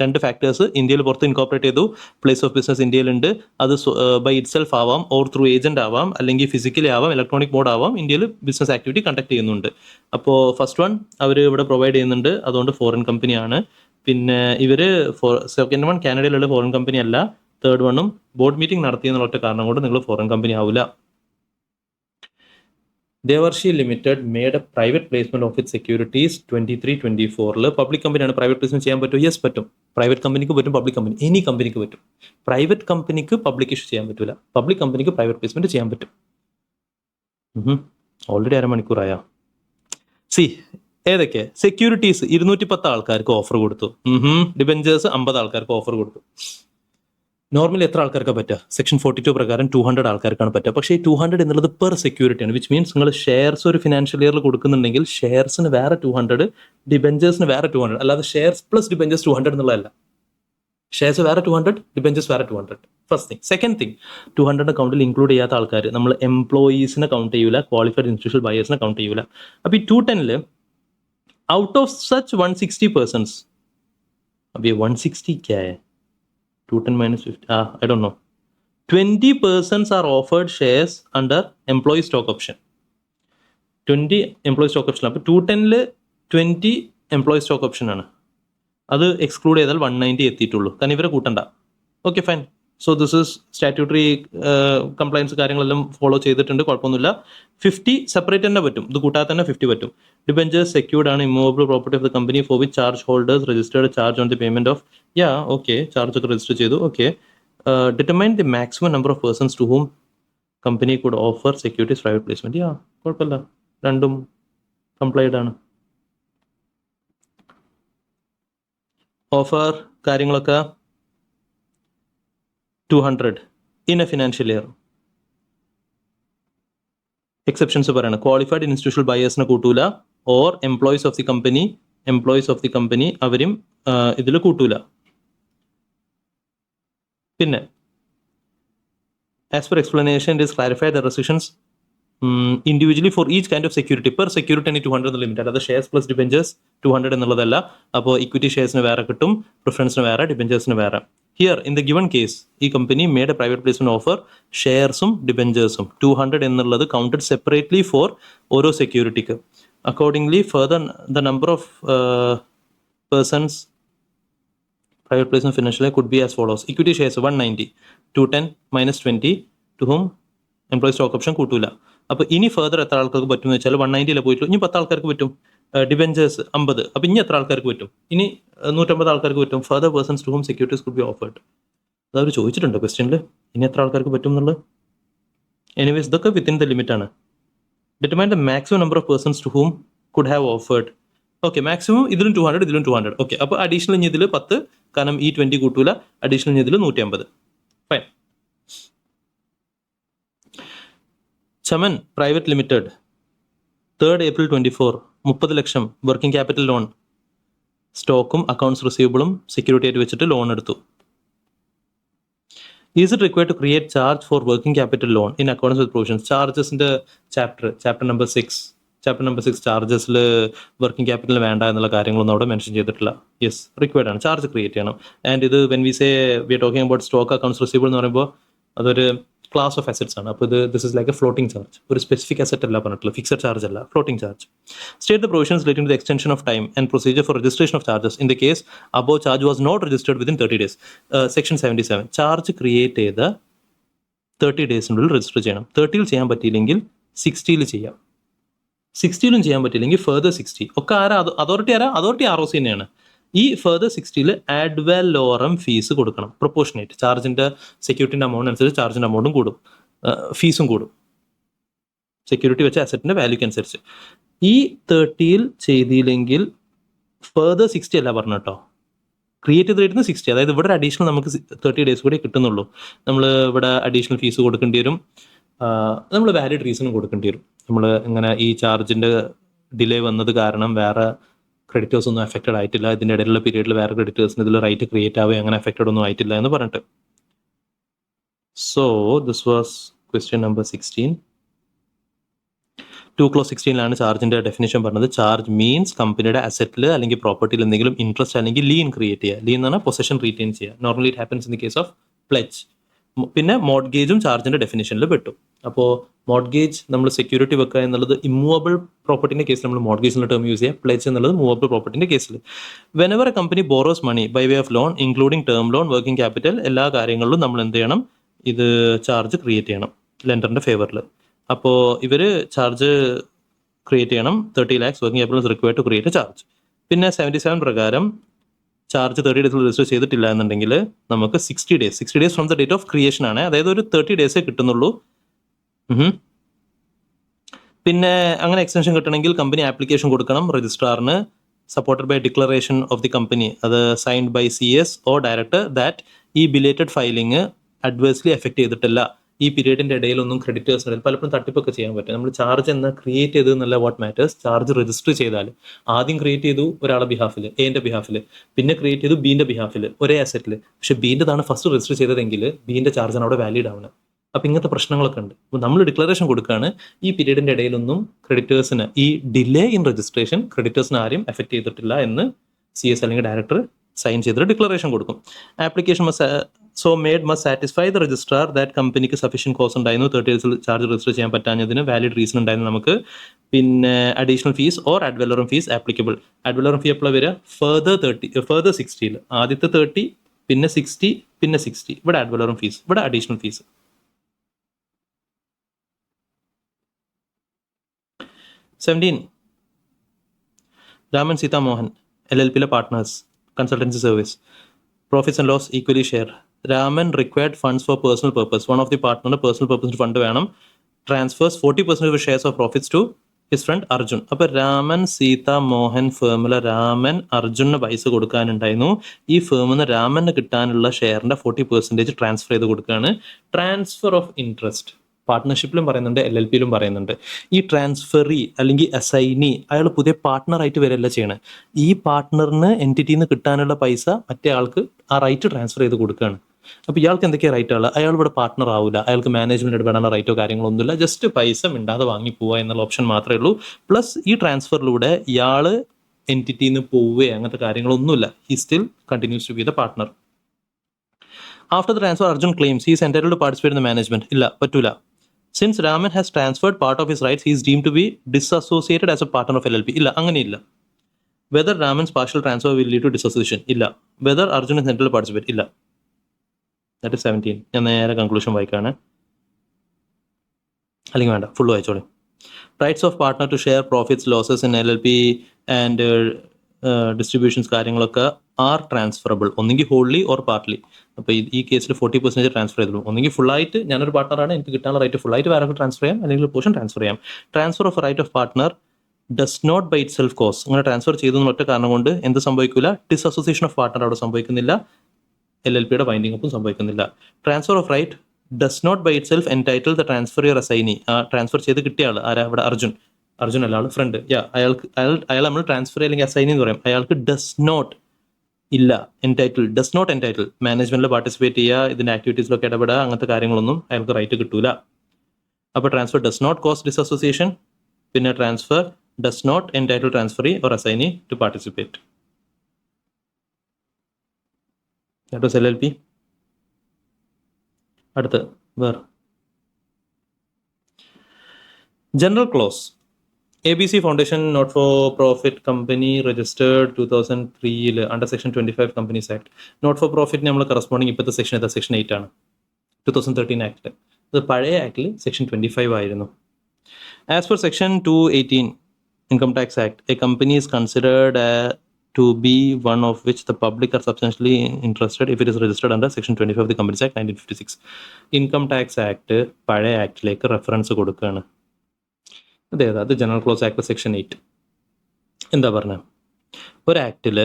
രണ്ട് factors: ഇന്ത്യയിൽ പുറത്ത് incorporate ചെയ്തു, place of business ഇന്ത്യയിലുണ്ട്, അത് ബൈ ഇറ്റ് സെൽഫ് ആവാം, ഓർ ത്രൂ ഏജന്റ് ആവാം, അല്ലെങ്കിൽ ഫിസിക്കലി ആവാം, ഇലക്ട്രോണിക് മോഡ് ആവാം, ഇന്ത്യയിൽ ബിസിനസ് ആക്ടിവിറ്റി കണ്ടക്ട് ചെയ്യുന്നുണ്ട്. അപ്പോൾ ഫസ്റ്റ് വൺ അവർ ഇവിടെ പ്രൊവൈഡ് ചെയ്യുന്നുണ്ട്, അതുകൊണ്ട് ഫോറിൻ കമ്പനിയാണ്. പിന്നെ ഇവർ സെക്കൻഡ് വൺ കാനഡയിലുള്ള ഫോറിൻ കമ്പനി അല്ല. തേർഡ് വണ്ണും ബോർഡ് മീറ്റിംഗ് നടത്തിയെന്നുള്ള ഒറ്റ കാരണം കൊണ്ട് നിങ്ങൾ ഫോറിൻ കമ്പനി ആവില്ല. Devarshi limited made a private placement of it securities 23-24. Public കമ്പനിയാണ്, പ്രൈവറ്റ് പ്ലേസ്മെന്റ് ചെയ്യാൻ പറ്റും? യെസ്, പറ്റും. പ്രൈവറ്റ് കമ്പനിക്ക് പറ്റും, പബ്ലിക് കമ്പനി, എനി കമ്പനിക്ക് പറ്റും. പ്രൈവറ്റ് കമ്പനിക്ക് പബ്ലിക് ഇഷ്യൂ ചെയ്യാൻ പറ്റില്ല, പബ്ലിക് കമ്പനിക്ക് പ്രൈവറ്റ് പ്ലേസ്മെന്റ് ചെയ്യാൻ പറ്റും. ഓൾറെഡി അരമണിക്കൂറായ. ഏതൊക്കെ സെക്യൂരിറ്റീസ്? 210 ആൾക്കാർക്ക് ഓഫർ കൊടുത്തു. ഡിബെഞ്ചേഴ്സ് 50 ആൾക്കാർക്ക് ഓഫർ കൊടുത്തു. നോർമലി എത്ര ആൾക്കാർക്ക് പറ്റുക? സെക്ഷൻ 42 പ്രകാരം 200 ആൾക്കാർക്കാണ് പറ്റുക. പക്ഷേ ഈ 200 എന്നുള്ളത് പെർ സെക്യൂരിറ്റിയാണ്, വിച്ച് മീൻസ് നിങ്ങൾ ഷെയർസ് ഒരു ഫിനാൻഷ്യൽ ഇയറിൽ കൊടുക്കുന്നുണ്ടെങ്കിൽ ഷെയർസിന് വേറെ 200, ഡിബെഞ്ചേഴ്സിന് വേറെ 200, അല്ലാതെ ഷെയർസ് പ്ലസ് ഡിബെഞ്ചേഴ്സ് 200 എന്നുള്ളതല്ല. ഷെയർസ് വേറെ 200, ഡിബെഞ്ചേഴ്സ് വേറെ 200. First thing. സെക്കൻഡ് തിങ്, 200 അക്കൗണ്ടിൽ ഇൻക്ലൂഡ് ചെയ്യാത്ത ആൾക്കാർ, നമ്മൾ എംപ്ലോയീസിനെ കൗണ്ട് ചെയ്യൂല, ക്വാളിഫൈഡ് ഇൻസ്റ്റിറ്റ്യൂഷണൽ ബയേഴ്സിനെ കൗണ്ട് ചെയ്യൂല. അപ്പോൾ ഈ 210 ഔട്ട് ഓഫ് സച്ച് 160 persons, अब ये 160 क्या है? 210 minus 50, I don't know. 20 persons are offered shares under employee stock option. 20 employee stock option. അപ്പോൾ 210 20 employee stock option ആണ്. അത് എക്സ്ക്ലൂഡ് ചെയ്താൽ 190 എത്തിയിട്ടുള്ളൂ. കാരണം ഇവരെ കൂട്ടണ്ട. Okay, fine. So this is statutory compliance കാര്യങ്ങളെല്ലാം ഫോളോ ചെയ്തിട്ടുണ്ട്, കുഴപ്പമൊന്നുമില്ല. 50 സെപ്പറേറ്റ് തന്നെ പറ്റും, ഇത് കൂട്ടാതെ തന്നെ 50 പറ്റും. ഡിബെഞ്ചേഴ്സ് സെക്യൂർഡ് ആണ്, immovable property of the company for which charge holders registered charge on the payment of charge ഒക്കെ രജിസ്റ്റർ ചെയ്തു. Okay, determine the maximum number of persons to whom company could offer securities private placement. കുഴപ്പമില്ല, രണ്ടും complied ആണ്. Offer കാര്യങ്ങളൊക്കെ 200 in a financial year. Exceptions പറയണം. Qualified institutional ബയേഴ്സിനെ കൂട്ടൂല, or employees of the company അവരും ഇതിൽ കൂട്ടൂല. പിന്നെ as per explanation it is clarified the restrictions individually for each kind of security per security 200 limit, അല്ലാതെ ഷെയർസ് പ്ലസ് ഡിബെഞ്ചേഴ്സ് 200 എന്നുള്ളതല്ല. അപ്പോൾ ഇക്വിറ്റി ഷെയർസിന് വേറെ കിട്ടും, പ്രിഫറൻസിന് വേറെ, ഡിബെഞ്ചേഴ്സിന് വേറെ. Here in the given case ഈ company made a private placement offer ഷെയർസും ഡിബെഞ്ചേഴ്സും 200 എന്നുള്ളത് കൗണ്ടഡ് സെപ്പറേറ്റ്ലി ഫോർ ഓരോ സെക്യൂരിറ്റിക്ക്. Accordingly further the number of persons private placement financially could be as follows. Equity shares 190, 210 minus 20 to whom employee stock option കൂട്ടൂല. അപ്പോൾ ഇനി further എത്ര ആൾക്കാർക്ക് പറ്റും എന്ന് വെച്ചാൽ 190 പോയിട്ടുള്ളൂ, ഇനി 10 ആൾക്കാർക്ക് പറ്റും. ഡിബെഞ്ചേഴ്സ് 50, അപ്പോൾ ഇനി എത്ര ആൾക്കാർക്ക് പറ്റും? ഇനി 150 ആൾക്കാർക്ക് പറ്റും. Further persons to whom securities could be offered. അതവർ ചോദിച്ചിട്ടുണ്ടോ ക്വസ്റ്റ്യനിൽ ഇനി എത്ര ആൾക്കാർക്ക് പറ്റും എന്നുള്ളത്? എനിവേസ് ഇതൊക്കെ വിത്തിൻ ദ ലിമിറ്റ് ആണ്. Determine the maximum number of persons to whom could have offered. Okay, maximum ഇതിലും 200 ഇതിലും 200. ഓക്കെ, അപ്പോൾ അഡീഷണൽ ഇനി ഇതിൽ 10, കാരണം ഈ 20 കൂട്ടൂല, അഡീഷണൽ ഇനി ഇതിൽ 150. Fine. Chaman private limited 3rd April 24 30 ലക്ഷം വർക്കിംഗ് ക്യാപിറ്റൽ ലോൺ, സ്റ്റോക്കും അക്കൗണ്ട്സ് റിസീവബിളും സെക്യൂരിറ്റി ആയിട്ട് വെച്ചിട്ട് ലോൺ എടുത്തു. Is it required to create charge for working capital loan in accordance with provisions? ചാർജസിന്റെ ചാപ്റ്റർ നമ്പർ 6 ചാർജസിൽ വർക്കിംഗ് ക്യാപിറ്റൽ വേണ്ട എന്നുള്ള കാര്യങ്ങളൊന്നും അവിടെ മെൻഷൻ ചെയ്തിട്ടില്ല. യെസ്, റിക്വയർഡ് ആണ്, ചാർജ് ക്രിയേറ്റ് ചെയ്യണം. ആൻഡ് ഇത് when we say we are talking about stock accounts receivable എന്ന് പറയുമ്പോൾ അതൊരു ക്ലാസ് ഓഫ് അസറ്റ്സ് ആണ്. അപ്പോൾ this is like a floating charge, ഒരു സ്പെസിഫിക് അസറ്റ് അല്ല പറഞ്ഞിട്ടുള്ള, ഫിക്സഡ് ചാർജ് അല്ല, floating charge. State the provisions relating to the extension of time and procedure for registration of charges in the case above charge was not registered within 30 days. Section 77 charge create ചെയ്ത 30 daysനുള്ളിൽ register ചെയ്യണം. 30ൽ ചെയ്യാൻ പറ്റിയില്ലെങ്കിൽ 60ൽ ചെയ്യാം. 60ലും ചെയ്യാൻ പറ്റില്ലെങ്കിൽ further 60. ഒക്കെ authority ROC തന്നെയാണ്. ഈ ഫർദർ 60ൽ ആഡ് വാലോറം ഫീസ് കൊടുക്കണം, പ്രൊപ്പോർഷനേറ്റ്. ചാർജിന്റെ സെക്യൂരിറ്റിന്റെ എമൗണ്ട് അനുസരിച്ച് ചാർജിന്റെ എമൗണ്ടും കൂടും, ഫീസും കൂടും, സെക്യൂരിറ്റി വെച്ച അസറ്റിന്റെ വാല്യൂക്ക് അനുസരിച്ച്. ഈ 30ൽ ചെയ്തില്ലെങ്കിൽ ഫർദർ 60 അല്ല പറഞ്ഞു കേട്ടോ, ക്രിയേറ്റ് ചെയ്തിരുന്ന 60. അതായത് ഇവിടെ അഡീഷണൽ നമുക്ക് 30 days കൂടി കിട്ടുന്നുള്ളൂ. നമ്മൾ ഇവിടെ അഡീഷണൽ ഫീസ് കൊടുക്കേണ്ടി വരും, നമ്മൾ വാലിഡ് റീസണും കൊടുക്കേണ്ടി വരും. നമ്മൾ ഇങ്ങനെ ഈ ചാർജിന്റെ ഡിലേ വന്നത് കാരണം വേറെ ക്രെഡിറ്റേഴ്സ് ഒന്നും അഫക്റ്റഡ് ആയിട്ടില്ല, ഇതിൻ്റെ ഇടയിലുള്ള പീരീഡിൽ വേറെ ക്രെഡിറ്റേഴ്സിന് ഇതിൽ റൈറ്റ് ക്രിയേറ്റ് ആവുകയും അങ്ങനെ അഫക്റ്റഡ് ഒന്നും ആയിട്ടില്ല എന്ന് പറഞ്ഞിട്ട്. So this was question number 16. 2 clause 16ലാണ് ചാർജിന്റെ ഡെഫിനേഷൻ പറഞ്ഞത്. ചാർജ് മീൻസ് കമ്പനിയുടെ അസറ്റിൽ അല്ലെങ്കിൽ പ്രോപ്പർട്ടിയിൽ എന്തെങ്കിലും ഇൻട്രസ്റ്റ് അല്ലെങ്കിൽ ലീൻ ക്രിയേറ്റ് ചെയ്യുക. ലീൻ എന്ന് പറഞ്ഞാൽ പൊസഷൻ റീറ്റെയിൻ ചെയ്യുക. Normally it happens in the case of pledge. പിന്നെ മോർട്ട്ഗേജും ചാർജിന്റെ ഡെഫിനേഷനിൽ പെട്ടു. അപ്പോൾ മോർട്ട്ഗേജ് നമ്മൾ സെക്യൂരിറ്റി വെക്കുക എന്നുള്ളത് ഇമ്മൂവബിൾ പ്രോപ്പർട്ടിന്റെ കേസിൽ നമ്മൾ മോർട്ട്ഗേജ് എന്നുള്ള ടേം യൂസ് ചെയ്യുക. പ്ലെഡ്ജ് എന്നുള്ളത് മൂവബിൾ പ്രോപ്പർട്ടിന്റെ കേസിൽ. Whenever a company borrows money by way of loan including term loan, working capital, എല്ലാ കാര്യങ്ങളിലും നമ്മൾ എന്ത് ചെയ്യണം? ഇത് ചാർജ് ക്രിയേറ്റ് ചെയ്യണം ലെൻഡറിന്റെ ഫേവറിൽ. അപ്പോൾ ഇവർ ചാർജ് ക്രിയേറ്റ് ചെയ്യണം. 30 lakhs working capital is required to create a charge. പിന്നെ 77 പ്രകാരം ചാർജ് 30 days രജിസ്റ്റർ ചെയ്തിട്ടില്ല എന്നുണ്ടെങ്കിൽ നമുക്ക് 60 days from the date of creation ആണ്. അതായത് ഒരു 30 days കിട്ടുന്നുള്ളൂ. പിന്നെ അങ്ങനെ എക്സ്റ്റൻഷൻ കിട്ടണമെങ്കിൽ കമ്പനി ആപ്ലിക്കേഷൻ കൊടുക്കണം രജിസ്ട്രാറിന്, supported by declaration of the company, അത് signed by CS or director, that ഈ ബിലേറ്റഡ് ഫയലിംഗ് അഡ്വേഴ്സ്ലി എഫക്ട് ചെയ്തിട്ടില്ല. ഈ പീരീഡിന്റെ ഇടയിലൊന്നും ക്രെഡിറ്റേഴ്സിന് പലപ്പോഴും തട്ടിപ്പൊക്കെ ചെയ്യാൻ പറ്റും. നമ്മൾ ചാർജ് എന്ന ക്രിയേറ്റ് ചെയ്തത് എന്നല്ല വാട്ട് മാറ്റേഴ്സ്. ചാർജ് രജിസ്റ്റർ ചെയ്താൽ ആദ്യം ക്രിയേറ്റ് ചെയ്തു ഒരാളുടെ ബിഹാഫിൽ, എന്റെ ബിഹാഫിൽ, പിന്നെ ക്രിയേറ്റ് ചെയ്തു ബീന്റെ ബിഹാഫിൽ, ഒരേ അസറ്റിൽ. പക്ഷെ ബീൻ്റെതാണ് ഫസ്റ്റ് രജിസ്റ്റർ ചെയ്തതെങ്കിൽ ബീന്റെ ചാർജാണ് അവിടെ വാലിഡ് ആവുന്നത്. അപ്പം ഇങ്ങനത്തെ പ്രശ്നങ്ങളൊക്കെ ഉണ്ട്. അപ്പോൾ നമ്മൾ ഡിക്ലറേഷൻ കൊടുക്കുകയാണ്, ഈ പീരീഡിന്റെ ഇടയിലൊന്നും ക്രെഡിറ്റേഴ്സിന് ഈ ഡിലേ ഇൻ രജിസ്ട്രേഷൻ ക്രെഡിറ്റേഴ്സിന് ആരും എഫക്ട് ചെയ്തിട്ടില്ല എന്ന് CS അല്ലെങ്കിൽ ഡയറക്ടർ സൈൻ ചെയ്തിട്ട് ഡിക്ലറേഷൻ കൊടുക്കും. Application must satisfy the registrar that കമ്പനിക്ക് സഫീഷ്യന്റ് കോസ്റ്റ് ഉണ്ടായിരുന്നു, 30 days ചാർജ് രജിസ്റ്റർ ചെയ്യാൻ പറ്റാഞ്ഞതിന് വാലിഡ് റീസൺ ഉണ്ടായിരുന്നു നമുക്ക്. പിന്നെ additional fees or ad valorem fees applicable. Ad valorem fee എപ്പോഴാണ് വരിക? ഫർദർ 60ൽ. ആദ്യത്തെ 30, പിന്നെ 60, പിന്നെ 60. ഇവിടെ അഡ് വാലോറം ഫീസ്, ഇവിടെ അഡീഷണൽ ഫീസ്. 17 രാമൻ സീതാ മോഹൻ LLPയിലെ partners, consultancy service, profits and loss equally share. Raman required funds for personal purpose. One of the പാർട്ട്ണറിന് പേഴ്സണൽ പർപ്പസിന് ഫണ്ട് വേണം. Transfers 40% of shares of profits to his friend Arjun. അപ്പൊ രാമൻ സീതാ മോഹൻ ഫേമിലെ രാമൻ അർജുന് പൈസ കൊടുക്കാനുണ്ടായിരുന്നു. ഈ ഫേമിൽ നിന്ന് രാമന് കിട്ടാനുള്ള ഷെയറിന്റെ 40% ട്രാൻസ്ഫർ ചെയ്ത് കൊടുക്കുകയാണ്. ട്രാൻസ്ഫർ ഓഫ് ഇൻട്രസ്റ്റ് പാർട്ട്ണർഷിപ്പിലും പറയുന്നുണ്ട്, LLPയിലും പറയുന്നുണ്ട്. ഈ ട്രാൻസ്ഫറി അല്ലെങ്കിൽ അസൈനി അയാൾ പുതിയ പാർട്ട്ണറായിട്ട് വരില്ല ചെയ്യണേ. ഈ പാർട്ട്ണറിന് എൻറ്റിറ്റിയിൽ നിന്ന് കിട്ടാനുള്ള പൈസ മറ്റേ ആൾക്ക് ആ റൈറ്റ് ട്രാൻസ്ഫർ ചെയ്ത് കൊടുക്കുകയാണ്. അപ്പോൾ ഇയാൾക്ക് എന്തൊക്കെയാണ് റൈറ്റുകൾ? അയാൾ ഇവിടെ പാർട്ട്ണർ ആവില്ല, അയാൾക്ക് മാനേജ്മെന്റ് ഇടപെടാനുള്ള റൈറ്റോ കാര്യങ്ങളൊന്നുമില്ല, ജസ്റ്റ് പൈസ മിണ്ടാതെ വാങ്ങി പോവുക എന്നുള്ള ഓപ്ഷൻ മാത്രമേ ഉള്ളൂ. പ്ലസ് ഈ ട്രാൻസ്ഫറിലൂടെ ഇയാൾ എൻറ്റിറ്റിയിൽ നിന്ന് പോവുകയോ അങ്ങനത്തെ കാര്യങ്ങളൊന്നുമില്ല. He still continues to be the partner. After the transfer Arjun claims he is entitled to participate in the management. ഇല്ല, പറ്റൂല. Since Raman has transferred part of his rights he is deemed to be disassociated as a partner of LLP. ഇല്ല, അങ്ങനെയില്ല. Whether Raman's partial transfer will lead to dissociation. ഇല്ല. Whether Arjun is entitled to participate. ഇല്ല. That is 17. ഞാൻ നേരെ conclusion വായിക്കാണ്, അല്ലെങ്കിൽ വേണ്ട, full വായിച്ചോളി. Rights of partner to share profits losses in LLP and distributions കാര്യങ്ങളൊക്കെ ആർ ട്രാൻസ്ഫറബിൾ, ഒന്നെങ്കിൽ ഹോൾലി ഓർ പാർട്ട്ലി. അപ്പോൾ ഈ കേസിൽ 40% ട്രാൻസ്ഫർ ചെയ്തുള്ളൂ. ഒന്നെങ്കിൽ ഫുള്ളായിട്ട് ഞാനൊരു പാർട്ട്ണറാണ്, എനിക്ക് കിട്ടാനുള്ള റൈറ്റ് ഫുള്ളായിട്ട് വേറെ ട്രാൻസ്ഫർ ചെയ്യാം, അല്ലെങ്കിൽ പോർഷൻ ട്രാൻസ്ഫർ ചെയ്യാം. Transfer of right of partner does not by itself cause. അങ്ങനെ ട്രാൻസ്ഫർ ചെയ്തെന്ന് ഒറ്റ കാരണം കൊണ്ട് എന്ത് സംഭവിക്കില്ല? ഡിസ്അസോസിയേഷൻ ഓഫ് പാർട്ട്ണർ അവിടെ സംഭവിക്കുന്നില്ല, LLPയുടെ ബൈൻഡിംഗ് അപ്പും സംഭവിക്കുന്നില്ല. Transfer of right does not by itself entitle the transferee assignee. ആ ട്രാൻസ്ഫർ ചെയ്ത് കിട്ടിയ ആൾ ആരാ? ഇവിടെ അർജുൻ അല്ല, ആൾ ഫ്രണ്ട്. അയാൾ നമ്മൾ ട്രാൻസ്ഫർ അല്ലെങ്കിൽ അസൈനി എന്ന് പറയും. അയാൾക്ക് ഡസ് നോട്ട് ഇല്ല, ഡസ് നോട്ട് എൻറ്റൈറ്റിൽ മാനേജ്മെന്റിൽ പാർട്ടിസിപ്പേറ്റ് ചെയ്യുക, ഇതിന്റെ ആക്ടിവിറ്റീസിലൊക്കെ ഇടപെടുക, അങ്ങനത്തെ കാര്യങ്ങളൊന്നും അയാൾക്ക് റൈറ്റ് കിട്ടൂല. അപ്പോൾ transfer does not cause disassociation. പിന്നെ transfer does not entitle transferee or assignee to participate. That was LLP. അടുത്ത് വേറെ general clause. ABC foundation not for profit company registered 2003 under section 25 companies act. Not for profit നമ്മൾ corresponding ഇപ്പോഴത്തെ section ഏതാ? Section 8 ആണ്, 2013 act. അത് പഴയ ആക്ടിൽ section 25 ആയിരുന്നു. As per section 218 income tax act, A company is considered to be one of which the public are substantially interested if it is registered under section 25 of the Companies Act 1956. Income tax act പഴയ ആക്ടിലേക്ക് reference കൊടുക്കുകയാണ്. അതേതാ? അത് general clause act section 8. എന്താ പറഞ്ഞത്? ഒരു ആക്ടിൽ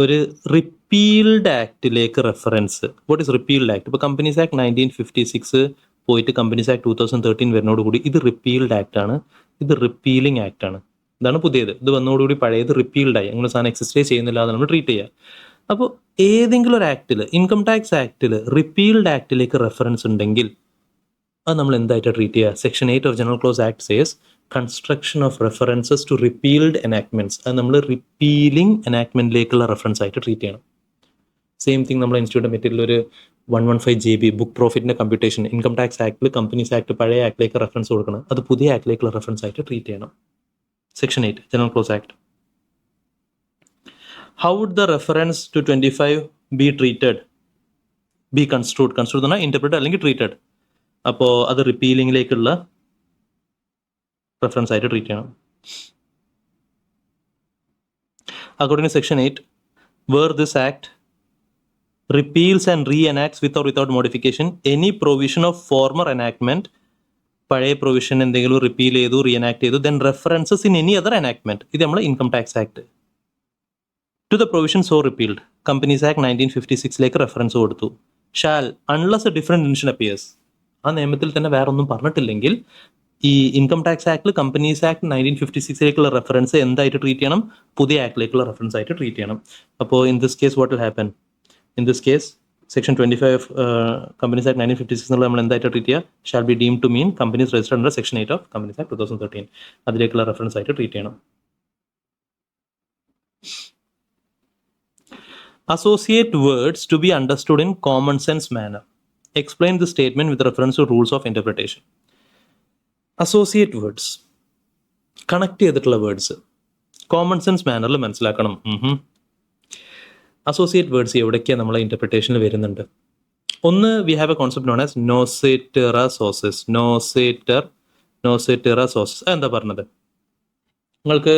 ഒരു റിപ്പീൽഡ് ആക്ടിലേക്ക് reference. What is repealed act? ഇപ്പോൾ കമ്പനീസ് ആക്ട് 1956 പോയിട്ട് കമ്പനീസ് ആക്ട് 2013 വരുന്നതോടുകൂടി ഇത് റിപ്പീൽഡ് ആക്ട് ആണ്, ഇത് റിപ്പീലിംഗ് ആക്ട് ആണ്. ഇതാണ് പുതിയത്. ഇത് വന്നതോടുകൂടി പഴയത് റിപ്പീൽഡായി, അങ്ങനെ സാധനം എക്സിസ്റ്റേ ചെയ്യുന്നില്ല എന്ന് നമ്മൾ ട്രീറ്റ് ചെയ്യുക. അപ്പോൾ ഏതെങ്കിലും ഒരു ആക്ടിൽ, ഇൻകം ടാക്സ് ആക്ടിൽ റിപ്പീൽഡ് ആക്ടിലേക്ക് റെഫറൻസ് ഉണ്ടെങ്കിൽ അത് നമ്മൾ എന്തായിട്ട് ട്രീറ്റ് ചെയ്യുക? Section 8 of general clause act says construction of references to repealed enactments. അത് നമ്മൾ റിപ്പീലിംഗ് എനാക്ട്മെന്റിലേക്കുള്ള റെഫറൻസ് ആയിട്ട് ട്രീറ്റ് ചെയ്യണം. സെയിം തിങ് നമ്മൾ ഇൻസ്റ്റിറ്റ്യൂട്ട് മെറ്റീരിയൽ ഒരു 115 GB ബുക്ക് പ്രോഫിറ്റിന്റെ കമ്പ്യൂട്ടേഷൻ ഇൻകം ടാക്സ് ആക്ടിൽ കമ്പനീസ് ആക്ട് പഴയ ആക്ടിലേക്ക് റെഫറൻസ് കൊടുക്കണം, അത് പുതിയ ആക്ടിലേക്കുള്ള റെഫറൻസ് ആയിട്ട് ട്രീറ്റ് ചെയ്യണം. Section 8 General Clause Act. How would the reference to 25 be treated? Be construed. Construed എന്ന് പറഞ്ഞാൽ interpreted അല്ലെങ്കിൽ treated. അപ്പോൾ അത് റിപ്പീലിംഗിലേക്കുള്ള റെഫറൻസ് ആയിട്ട് ട്രീറ്റ് ചെയ്യണം. According to Section 8, where this Act repeals and re-enacts with or without modification any provision of former enactment, പഴയ provision എന്തെങ്കിലും repeal ചെയ്തു, റീഎനാക്ട് ചെയ്തു, then references in any other enactment. ഇത് നമ്മൾ income tax act to the provision so repealed. Companies act 1956 reference കൊടുത്തു. Shall unless a different intention appears. ആ നിയമത്തിൽ തന്നെ വേറെ ഒന്നും പറഞ്ഞിട്ടില്ലെങ്കിൽ ഈ ഇൻകം ടാക്സ് ആക്ടിൽ കമ്പനീസ് ആക്ട് 1956 റെഫറൻസ് എന്തായിട്ട് ട്രീറ്റ് ചെയ്യണം? പുതിയ ആക്ടിലേക്കുള്ള റെഫറൻസ് ആയിട്ട് ട്രീറ്റ് ചെയ്യണം. അപ്പോൾ in this case what will happen? In this case section 25 companies act 1956 എന്നുള്ള നമ്മൾ എന്തായിട്ട് ട്രീറ്റ് ചെയ്യുക? Shall be deem to mean companies registered under section 8 of companies act 2013. അതിലേക്കുള്ള റെഫറൻസ് ആയിട്ട് ട്രീറ്റ് ചെയ്യണം. Associate words to be understood in common sense manner. Explain the statement with reference to rules of interpretation. Associate words, connect ചെയ്തിട്ടുള്ള words common sense മാനറിൽ മനസ്സിലാക്കണം. Associate words എവിടേക്കാണ് നമ്മളെ ഇന്റർപ്രിട്ടേഷനിൽ വരുന്നുണ്ട്? ഒന്ന്, we have a concept known as നോസേറ്ററ sauces. നോസേറ്ററ sauces എന്താ പറഞ്ഞത്? നിങ്ങൾക്ക്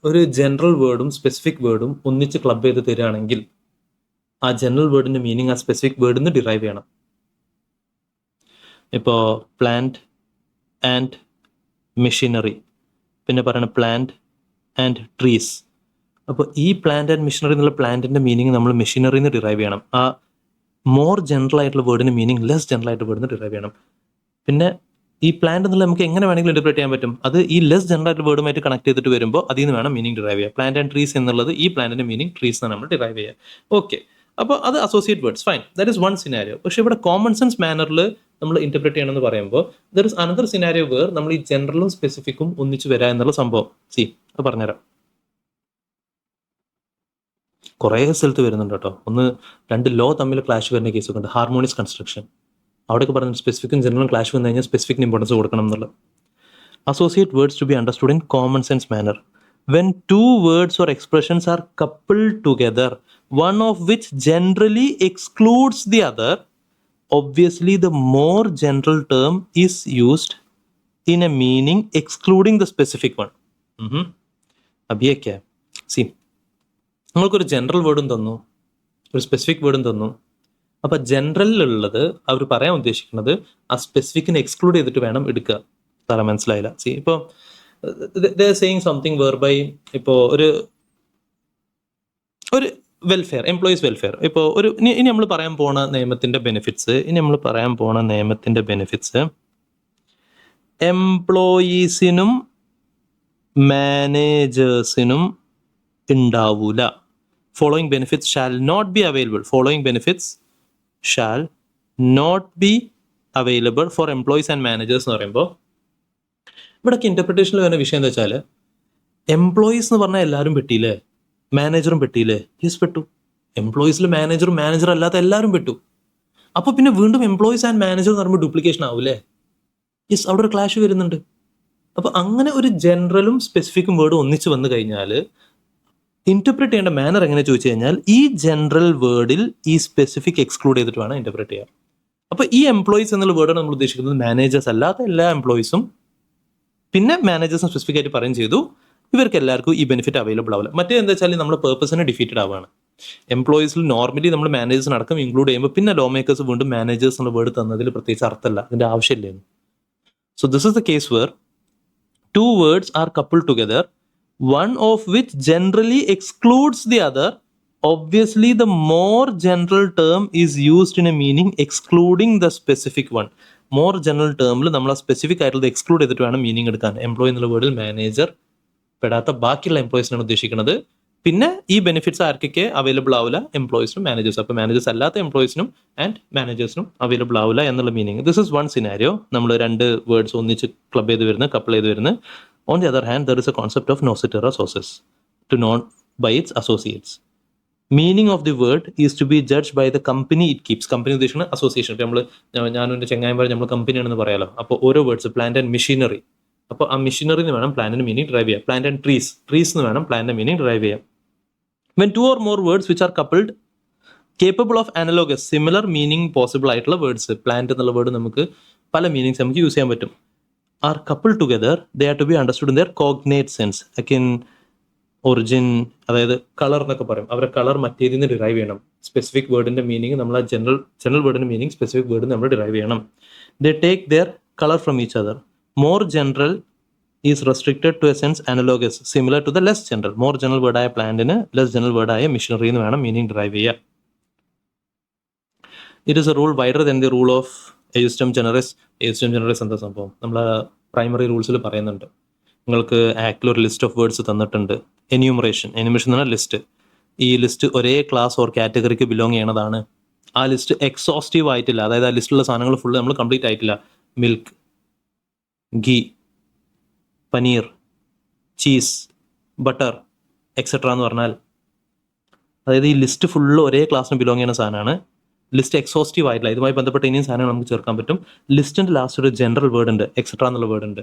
ഒരു ജനറൽ വേർഡും സ്പെസിഫിക് വേർഡും ഒന്നിച്ച് ക്ലബ് ചെയ്ത് തരികയാണെങ്കിൽ ആ ജനറൽ വേർഡിന്റെ മീനിങ് ആ സ്പെസിഫിക് വേർഡിൽ നിന്ന് ഡിറൈവ് ചെയ്യണം. ഇപ്പോൾ പ്ലാന്റ് ആൻഡ് മെഷീനറി, പിന്നെ പറയണ പ്ലാന്റ് ആൻഡ് ട്രീസ്. അപ്പോൾ ഈ പ്ലാന്റ് ആൻഡ് മെഷീനറി എന്നുള്ള പ്ലാന്റിന്റെ മീനിങ് നമ്മൾ മെഷീനറിന്ന് ഡിറൈവ് ചെയ്യണം. ആ മോർ ജനറൽ ആയിട്ടുള്ള വേർഡിന് മീനിങ് ലെസ് ജനറൽ ആയിട്ട് വേർഡിന് ഡിറൈവ് ചെയ്യണം. പിന്നെ ഈ പ്ലാന്റ് എന്നുള്ള നമുക്ക് എങ്ങനെ വേണമെങ്കിലും ഇന്റർപ്രേറ്റ് ചെയ്യാൻ പറ്റും. അത് ഈ ലെസ് ജനറൽ ആയിട്ട് വേർഡുമായിട്ട് കണക്ട് ചെയ്തിട്ട് വരുമ്പോൾ അതിൽ നിന്ന് വേണം മീനിങ് ഡിറൈവ് ചെയ്യുക. പ്ലാന്റ് ആൻഡ് ട്രീസ് എന്നുള്ളത് ഈ പ്ലാന്റിന്റെ മീനിങ് ട്രീസ് എന്നാണ് നമ്മൾ ഡിറൈവ് ചെയ്യുക. ഓക്കെ, അപ്പോൾ അത് associate words, fine, that is one scenario. പക്ഷേ ഇവിടെ കോമൺ സെൻസ് മാനറിൽ നമ്മൾ ഇന്റർപ്രേറ്റ് ചെയ്യണമെന്ന് പറയുമ്പോൾ there is another scenario where നമ്മൾ ഈ ജനറലും സ്പെസിഫിക്കും ഒന്നിച്ച് വരാ എന്നുള്ള സംഭവം. അത് പറഞ്ഞുതരാം. കുറേ സ്ഥലത്ത് വരുന്നുണ്ട് കേട്ടോ. ഒന്ന് രണ്ട് ലോ തമ്മിൽ ക്ലാഷ് വരുന്ന കേസൊക്കെ ഉണ്ട്. ഹാർമോണിയസ് കൺസ്ട്രക്ഷൻ, അവിടെയൊക്കെ പറഞ്ഞിട്ട് സ്പെസിഫിക്കും ജനറലും ക്ലാഷ് വന്നു കഴിഞ്ഞാൽ സ്പെസിഫിക്കിന് ഇമ്പോർട്ടൻസ് കൊടുക്കണം എന്നുള്ളത്. Associate words to be understood in common sense manner when two words or expressions are coupled together, one of which generally excludes the other. Obviously, the more general term is used in a meaning excluding the specific one. അഭിയൊക്കെ നിങ്ങൾക്കൊരു general വേർഡും തന്നു, ഒരു specific വേർഡും തന്നു. അപ്പം ജനറലിലുള്ളത് അവർ പറയാൻ ഉദ്ദേശിക്കുന്നത് ആ സ്പെസിഫിക്കിനെ exclude ചെയ്തിട്ട് വേണം എടുക്കുക. സാറേ മനസ്സിലായില്ല. ഇപ്പോൾ സെയിങ് സംതിങ് വേർ ബൈ, ഇപ്പോൾ ഒരു വെൽഫെയർ, എംപ്ലോയീസ് വെൽഫെയർ, ഇപ്പോൾ ഇനി നമ്മൾ പറയാൻ പോണ നിയമത്തിൻ്റെ ബെനിഫിറ്റ്സ് എംപ്ലോയീസിനും മാനേജേഴ്സിനും ഉണ്ടാവൂല. Following benefits shall not be available for employees and managers എന്ന് പറയുമ്പോൾ ഇവിടെയൊക്കെ ഇന്റർപ്രിട്ടേഷനിൽ വരുന്ന വിഷയം എന്താ വെച്ചാൽ, എംപ്ലോയീസ് എന്ന് പറഞ്ഞാൽ എല്ലാവരും പെട്ടിയില്ലേ, മാനേജറും പെട്ടിയില്ലേ? യെസ്, പെട്ടു. എംപ്ലോയീസിൽ മാനേജർ അല്ലാത്ത എല്ലാവരും പെട്ടു. അപ്പോൾ പിന്നെ വീണ്ടും എംപ്ലോയീസ് ആൻഡ് മാനേജർ എന്ന് പറയുമ്പോൾ ഡ്യൂപ്ലിക്കേഷൻ ആവൂലേ? യെസ്, അവിടെ ഒരു ക്ലാഷ് വരുന്നുണ്ട്. അപ്പോൾ അങ്ങനെ ഒരു ജനറലും സ്പെസിഫിക്കും വേർഡും ഒന്നിച്ച് വന്നു കഴിഞ്ഞാൽ ഇന്റർപ്രറ്റ് ചെയ്യേണ്ട മാനർ എങ്ങനെ ചോദിച്ചു കഴിഞ്ഞാൽ, ഈ ജനറൽ വേർഡിൽ ഈ സ്പെസിഫിക് എക്സ്ക്ലൂഡ് ചെയ്തിട്ട് വേണം ഇന്റർപ്രറ്റ് ചെയ്യാൻ. അപ്പോൾ ഈ എംപ്ലോയീസ് എന്നുള്ള വേർഡാണ് നമ്മൾ ഉദ്ദേശിക്കുന്നത് മാനേജേഴ്സ് അല്ലാത്ത എല്ലാ എംപ്ലോയീസും. പിന്നെ മാനേജേഴ്സും സ്പെസിഫിക് ആയിട്ട് പറയും ചെയ്തു ഇവർക്ക് എല്ലാവർക്കും ഈ ബെനിഫിറ്റ് അവൈലബിൾ ആവില്ല. മറ്റേ എന്താ വെച്ചാൽ നമ്മുടെ പേർപ്പസിനെ ഡിഫീറ്റഡ് ആവുകയാണ്. എംപ്ലോയീസിൽ നോർമലി നമ്മൾ മാനേജേഴ്സിന് അടക്കം ഇൻക്ലൂഡ് ചെയ്യുമ്പോൾ പിന്നെ ലോ മേക്കേഴ്സ് വീണ്ടും മാനേജേഴ്സ് എന്നുള്ള വേർഡ് തന്നതിൽ പ്രത്യേകിച്ച് അർത്ഥമല്ല, അതിന്റെ ആവശ്യമില്ലായിരുന്നു. So this is the case where two words are coupled together, one of which generally excludes the other. Obviously, the more general term is used in a meaning excluding the specific one. More general ടേമിൽ നമ്മൾ ആ specific ആയിട്ടുള്ളത് exclude ചെയ്തിട്ട് വേണം meaning എടുക്കാൻ. Employee എന്നുള്ള വേർഡിൽ manager പെടാത്ത ബാക്കിയുള്ള എംപ്ലോയീസിനാണ് ഉദ്ദേശിക്കുന്നത്. പിന്നെ ഈ ബെനിഫിറ്റ്സ് ആർക്കൊക്കെ അവൈലബിൾ ആവില്ല? എംപ്ലോയീസിനും മാനേജേഴ്സ്. അപ്പോൾ മാനേജേഴ്സ് അല്ലാത്ത എംപ്ലോയീസിനും ആൻഡ് മാനേജേഴ്സിനും അവൈലബിൾ ആവില്ല എന്നുള്ള meaning. This is one scenario. നമ്മൾ രണ്ട് വേർഡ്സ് ഒന്നിച്ച് കപ്പിൾ ചെയ്ത് വരുന്നത്. On the other hand, there is a concept of nocitera sources, to known by its associates. Meaning of the word is to be judged by the company it keeps. Company ഉദ്ദേശിക്കുന്നത് association. ഇപ്പോൾ ഞാനും എൻ്റെ ചെങ്ങായും പറഞ്ഞ് നമ്മൾ കമ്പനിയാണെന്ന് പറയാലോ. അപ്പോൾ ഓരോ words plant and machinery, അപ്പോൾ ആ മെഷീനറിന്ന് വേണം പ്ലാന്റിന് മീനിങ് ഡ്രൈവ് ചെയ്യാം. പ്ലാന്റ് ആൻഡ് ട്രീസ് എന്ന് വേണം പ്ലാന്റിന്റെ മീനിങ് ഡ്രൈവ് ചെയ്യാം. When two or more words which are coupled capable of analogous similar meaning possible ആയിട്ടുള്ള വേർഡ്സ്, പ്ലാന്റ് എന്നുള്ള വേർഡ് നമുക്ക് പല മീനിങ്സ് നമുക്ക് യൂസ് ചെയ്യാൻ പറ്റും, are coupled together, they are to be understood in their cognate sense. Again, origin, അതായത് colour എന്നൊക്കെ പറയും. അവരുടെ കളർ മറ്റേതിൽ നിന്ന് ഡിറൈവ് ചെയ്യണം. സ്പെസിഫിക് വേർഡിന്റെ മീനിങ് നമ്മൾ ആ ജനറൽ വേർഡിന്റെ മീനിങ് സ്പെസിഫിക് വേർഡിന് നമ്മൾ ഡിറൈവ് ചെയ്യണം. They take their color from each other. More general is restricted to a sense analogous, similar to the less general. More general word ആയ പ്ലാന്റിന് less general word ആയ missionary എന്ന് വേണം meaning derive ചെയ്യാൻ. It is a rule wider than the rule of ejusdem generis എന്താ സംഭവം? നമ്മൾ primary റൂൾസിൽ പറയുന്നുണ്ട്. നിങ്ങൾക്ക് ആക്ടിൽ ഒരു ലിസ്റ്റ് ഓഫ് വേർഡ്സ് തന്നിട്ടുണ്ട്. എന്യൂമറേഷൻ എന്ന് പറഞ്ഞാൽ ലിസ്റ്റ്. ഈ ലിസ്റ്റ് ഒരേ ക്ലാസ് ഓർ കാറ്റഗറിക്ക് ബിലോങ് ചെയ്യണതാണ്. ആ ലിസ്റ്റ് എക്സോസ്റ്റീവ് ആയിട്ടില്ല, അതായത് ആ ലിസ്റ്റിലുള്ള സാധനങ്ങൾ ഫുള്ള് നമ്മൾ കംപ്ലീറ്റ് ആയിട്ടില്ല. Milk, ghee, paneer, cheese, butter etcetera എന്ന് പറഞ്ഞാൽ, അതായത് ഈ ലിസ്റ്റ് ഫുള്ള് ഒരേ ക്ലാസ്സിന് ബിലോങ് ചെയ്യുന്ന സാധനമാണ്. ലിസ്റ്റ് എക്സോസ്റ്റീവ് ആയിട്ടില്ല. ഇതുമായി ബന്ധപ്പെട്ട് ഇനിയും സാധനങ്ങൾ നമുക്ക് ചേർക്കാൻ പറ്റും. ലിസ്റ്റിന്റെ ലാസ്റ്റ് ഒരു ജനറൽ വേർഡ് ഉണ്ട്, എക്സെട്ര എന്നുള്ള വേർഡ് ഉണ്ട്.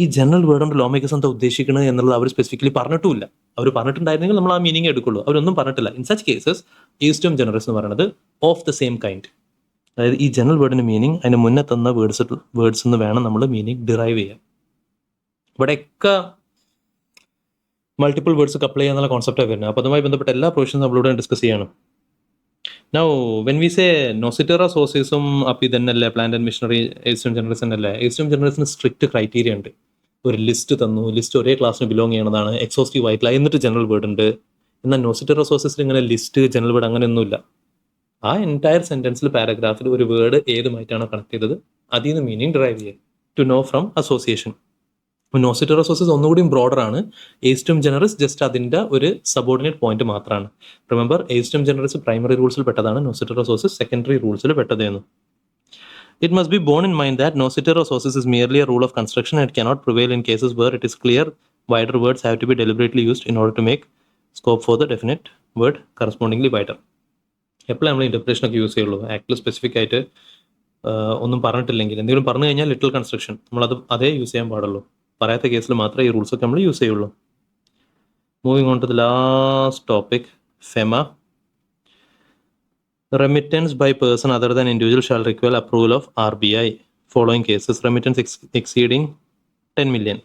ഈ ജനറൽ വേർഡ് കൊണ്ട് ലോ മേക്കേഴ്സ് എന്താ ഉദ്ദേശിക്കുന്നത് എന്നുള്ളത് അവർ സ്പെസിഫിക്കലി പറഞ്ഞിട്ടുമില്ല. അവർ പറഞ്ഞിട്ടുണ്ടായിരുന്നെങ്കിൽ നമ്മൾ ആ മീനിങ് എടുക്കുള്ളൂ. അവരൊന്നും പറഞ്ഞിട്ടില്ല. ഇൻ സച്ച് കേസസ് എയുസ്റ്റം ജനറസ് എന്ന് പറയുന്നത് ഓഫ് ദ സെയിം കൈൻഡ്, അതായത് ഈ ജനറൽ വേർഡിന്റെ മീനിങ് അതിന് മുന്നേ തന്ന വേർഡ്സ് എന്ന് വേണം നമ്മൾ മീനിങ് ഡിറൈവ് ചെയ്യാൻ. ഇവിടെയൊക്കെ മൾട്ടിപ്പിൾ വേർഡ്സ് കപ്പിൾ ചെയ്യാന്നുള്ള കോൺസെപ്റ്റാണ് വരുന്നത്. അപ്പോൾ അതുമായി ബന്ധപ്പെട്ട എല്ലാ പ്രൊവിഷൻസും നമ്മളിവിടെ ഡിസ്കസ് ചെയ്യണം. Now, when we say nocitera sourcesum up ഇതന്നല്ലേ plant and machinery ejusdem generis എന്നല്ലേ? എയുസ്റ്റം ജനറസിന് സ്ട്രിക്റ്റ് ക്രൈറ്റീരിയ ഉണ്ട്. ഒരു ലിസ്റ്റ് തന്നു, ലിസ്റ്റ് ഒരേ ക്ലാസ്സിന് ബിലോങ് ചെയ്യണതാണ്, എക്സോസ്റ്റീവ് ആയിട്ടില്ല, എന്നിട്ട് ജനറൽ വേർഡ് ഉണ്ട്. എന്നാൽ നോസിറ്ററ സോഴ്സസിൽ ഇങ്ങനെ ലിസ്റ്റ്, ജനറൽ വേർഡ് അങ്ങനെയൊന്നുമില്ല. ആ എൻറ്റയർ സെൻറ്റൻസിൽ പാരഗ്രാഫിൽ ഒരു വേർഡ് ഏതുമായിട്ടാണോ കണക്ട് ചെയ്തത് അതിൽ നിന്ന് മീനിങ് ഡ്രൈവ് ചെയ്യുക. To know from association. Noscitur a sociis ഒന്നുകൂടി ബ്രോഡർ ആണ്. ഏസ്റ്റം ജനറസ് ജസ്റ്റ് അതിൻ്റെ ഒരു സബോർഡിനേറ്റ് പോയിന്റ് മാത്രമാണ്. റിമെമ്പർ, ഏസ്റ്റം ജനറസ് പ്രൈമറി റൂൾസിൽ പെട്ടതാണ്, നോസിറ്റർ അസോസിയസ് സെക്കൻഡറി റൂൾസിൽ പെട്ടതെന്നു. It must be borne in mind that nociter ausis is merely a rule of construction and it cannot prevail in cases where it is clear wider words have to be deliberately used in order to make scope for the definite word correspondingly wider. എപ്പോഴും നമ്മൾ ഇൻ്റർപ്രേഷൻ ഒക്കെ use ചെയ്യുള്ളൂ. ആക്ടിൽ specific ആയിട്ട് ഒന്നും പറഞ്ഞിട്ടില്ലെങ്കിൽ, എന്തെങ്കിലും പറഞ്ഞു കഴിഞ്ഞാൽ little construction നമ്മളത് അതേ യൂസ് ചെയ്യാൻ പാടുള്ളൂ. പറയാത്ത കേസിൽ മാത്രമേ ഈ റൂൾസൊക്കെ നമ്മൾ യൂസ് ചെയ്യുള്ളൂ. Moving on to the last topic, FEMA. Remittance by person other than individual shall require approval of RBI. Following cases: remittance exceeding 10 million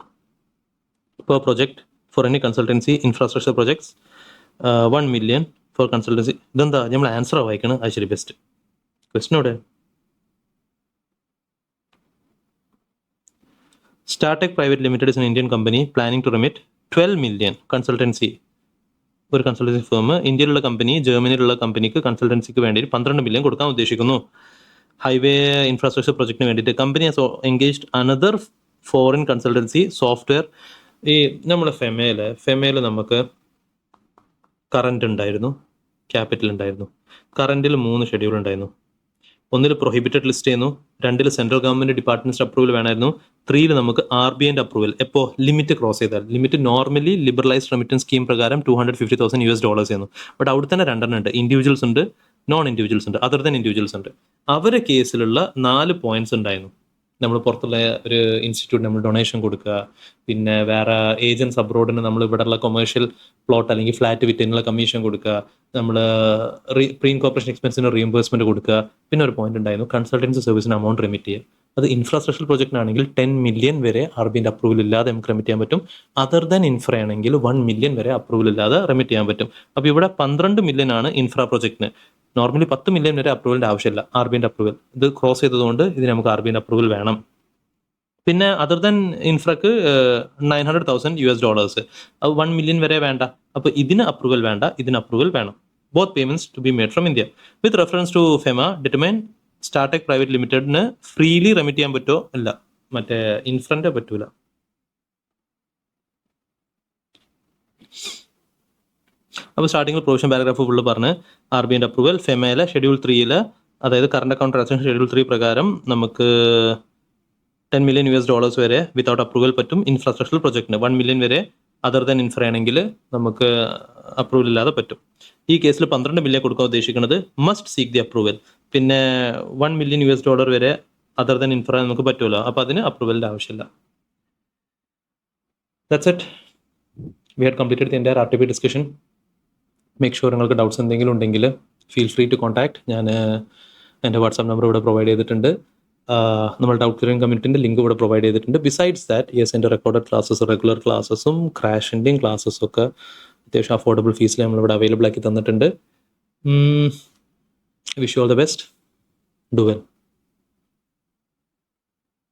per project for any consultancy infrastructure projects, 1 million for consultancy. ഇതെന്താ നമ്മൾ answer വായിക്കണം, അത് ശരി. Best question ഇവിടെ. Startech private limited is an Indian company planning to remit 12 million consultancy. ഒരു consultancy firm ഇന്ത്യയിലുള്ള company ജർമ്മനിയിലുള്ള കമ്പനിക്ക് കൺസൾട്ടൻസിക്ക് വേണ്ടി 12 മില്യൺ കൊടുക്കാൻ ഉദ്ദേശിക്കുന്നു. ഹൈവേ ഇൻഫ്രാസ്ട്രക്ചർ പ്രൊജക്ടിന് വേണ്ടിയിട്ട് company has engaged another foreign consultancy software. ഈ നമ്മുടെ ഫെമയിൽ നമുക്ക് കറണ്ട് ഉണ്ടായിരുന്നു, ക്യാപിറ്റൽ ഉണ്ടായിരുന്നു. കറണ്ടിൽ 3 ഷെഡ്യൂൾ ഉണ്ടായിരുന്നു. 1 പ്രൊഹിബിറ്റഡ് ലിസ്റ്റ് ചെയ്യുന്നു, 2 സെൻട്രൽ ഗവൺമെന്റ് ഡിപ്പാർട്ട്മെന്റ് അപ്രൂവൽ വേണമായിരുന്നു, 3 നമുക്ക് RBIന്റെ അപ്രൂവൽ. എപ്പോൾ ലിമിറ്റ് ക്രോസ് ചെയ്താൽ. Limit normally liberalised remittance scheme പ്രകാരം $250,000 ചെയ്യുന്നു. ബട്ട് അവിടെ തന്നെ 2 ഉണ്ട്, ഇൻഡിവിജ്വൽസ് ഉണ്ട്, നോൺ ഇൻഡിവിജ്വൽസ് ഉണ്ട്, അതർ ദൻ ഇൻഡിവിജ്വൽസ് ഉണ്ട്. അവരെ കേസിലുള്ള 4 പോയിന്റ്സ് ഉണ്ടായിരുന്നു. നമ്മൾ പുറത്തുള്ള ഒരു ഇൻസ്റ്റിറ്റ്യൂട്ട് നമ്മൾ ഡൊണേഷൻ കൊടുക്കുക, പിന്നെ വേറെ ഏജൻസ് അബ്രോഡിന് നമ്മൾ ഇവിടെയുള്ള കൊമേഴ്ഷ്യൽ പ്ലോട്ട് അല്ലെങ്കിൽ ഫ്ലാറ്റ് വിറ്റിനുള്ള കമ്മീഷൻ കൊടുക്കുക, നമ്മൾ പ്രീ ഇൻകോർപ്പറേഷൻ എക്സ്പെൻസിന് റീഇംബേഴ്സ്മെന്റ് കൊടുക്കുക. പിന്നെ ഒരു പോയിന്റ് ഉണ്ടായിരുന്നു, കൺസൾട്ടൻസി സർവീസിന് അമൗണ്ട് റെമിറ്റ് ചെയ്യുക. അത് ഇൻഫ്രാസ്ട്രക്ചർ പ്രൊജക്റ്റിനാണെങ്കിൽ 10 മില്യൺ വരെ RBIന്റെ അപ്രൂവൽ ഇല്ലാതെ നമുക്ക് റെമിറ്റ് ചെയ്യാൻ പറ്റും. അതർ ദാൻ ഇൻഫ്ര ആണെങ്കിൽ 1 മില്യൺ വരെ അപ്രൂവൽ ഇല്ലാതെ റെമിറ്റ് ചെയ്യാൻ പറ്റും. അപ്പോൾ ഇവിടെ 12 മില്യൺ ആണ് ഇൻഫ്രാ പ്രൊജക്റ്റിന്. നോർമലി 10 മില്യൺ വരെ അപ്രൂവലിന്റെ ആവശ്യമില്ല, RBIന്റെ അപ്രൂവൽ. ഇത് ക്രോസ് ചെയ്തതുകൊണ്ട് ഇതിന് നമുക്ക് RBIന്റെ അപ്രൂവൽ വേണം. പിന്നെ അതർ ദാൻ ഇൻഫ്രക്ക് $900,000, അത് 1 മില്യൺ വരെ വേണ്ട. അപ്പോൾ ഇതിന് അപ്രൂവൽ വേണ്ട, ഇതിന് അപ്രൂവൽ വേണം. Both payments to be made from India. With reference to FEMA determine Startech private ലിമിറ്റഡിന് ഫ്രീലി റെമിറ്റ് ചെയ്യാൻ പറ്റുമോ? ഇല്ല, മറ്റേ ഇൻഫ്രന്റെ പറ്റൂല. അപ്പോൾ സ്റ്റാർട്ടിങ്ങിൽ പ്രൊവിഷൻ പാരഗ്രാഫ് ഫുള്ള് പറഞ്ഞ് RBIന്റെ അപ്രൂവൽ. ഫെമയിലെ ഷെഡ്യൂൾ 3 അതായത് കറണ്ട് അക്കൗണ്ട് ട്രാൻസാക്ഷൻ ഷെഡ്യൂൾ 3 പ്രകാരം നമുക്ക് $10 മില്യൺ വരെ വിത്തൗട്ട് അപ്രൂവൽ പറ്റും. ഇൻഫ്രാസ്ട്രക്ചർ പ്രൊജക്ടിന് 1 മില്യൺ വരെ അതർ ദാൻ ഇൻഫ്ര ആണെങ്കിൽ നമുക്ക് അപ്രൂവൽ ഇല്ലാതെ പറ്റും. ഈ കേസിൽ 12 മില്യൺ കൊടുക്കാൻ ഉദ്ദേശിക്കുന്നത് മസ്റ്റ് സീക്ക് ദി അപ്രൂവൽ. പിന്നെ $1 മില്യൺ വരെ അതർ ദാൻ ഇൻഫ്ര നമുക്ക് പറ്റുമല്ലോ, അപ്പോൾ അതിന് അപ്രൂവലിൻ്റെ ആവശ്യമില്ല. That's it. We had completed the entire RTP discussion. Make sure നിങ്ങൾക്ക് ഡൗട്ട്സ് എന്തെങ്കിലും ഉണ്ടെങ്കിൽ ഫീൽ ഫ്രീ ടു കോൺടാക്ട്. ഞാൻ എൻ്റെ വാട്സാപ്പ് നമ്പർ ഇവിടെ പ്രൊവൈഡ് ചെയ്തിട്ടുണ്ട്. നമ്മൾ ഡൗട്ട് ക്ലിയറിംഗ് കമ്മ്യൂണിറ്റിൻ്റെ ലിങ്ക് ഇവിടെ പ്രൊവൈഡ് ചെയ്തിട്ടുണ്ട്. ബിസൈഡ്സ് ദാറ്റ് എൻ്റെ റെക്കോർഡഡ് ക്ലാസ്സസ്, റെഗുലർ ക്ലാസ്സസും ക്രാഷിൻ്റെയും ക്ലാസ്സസും ഒക്കെ അത്യാവശ്യം അഫോർഡബിൾ ഫീസിൽ നമ്മളിവിടെ അവൈലബിൾ ആക്കി തന്നിട്ടുണ്ട്. Wish you all the best. Do well.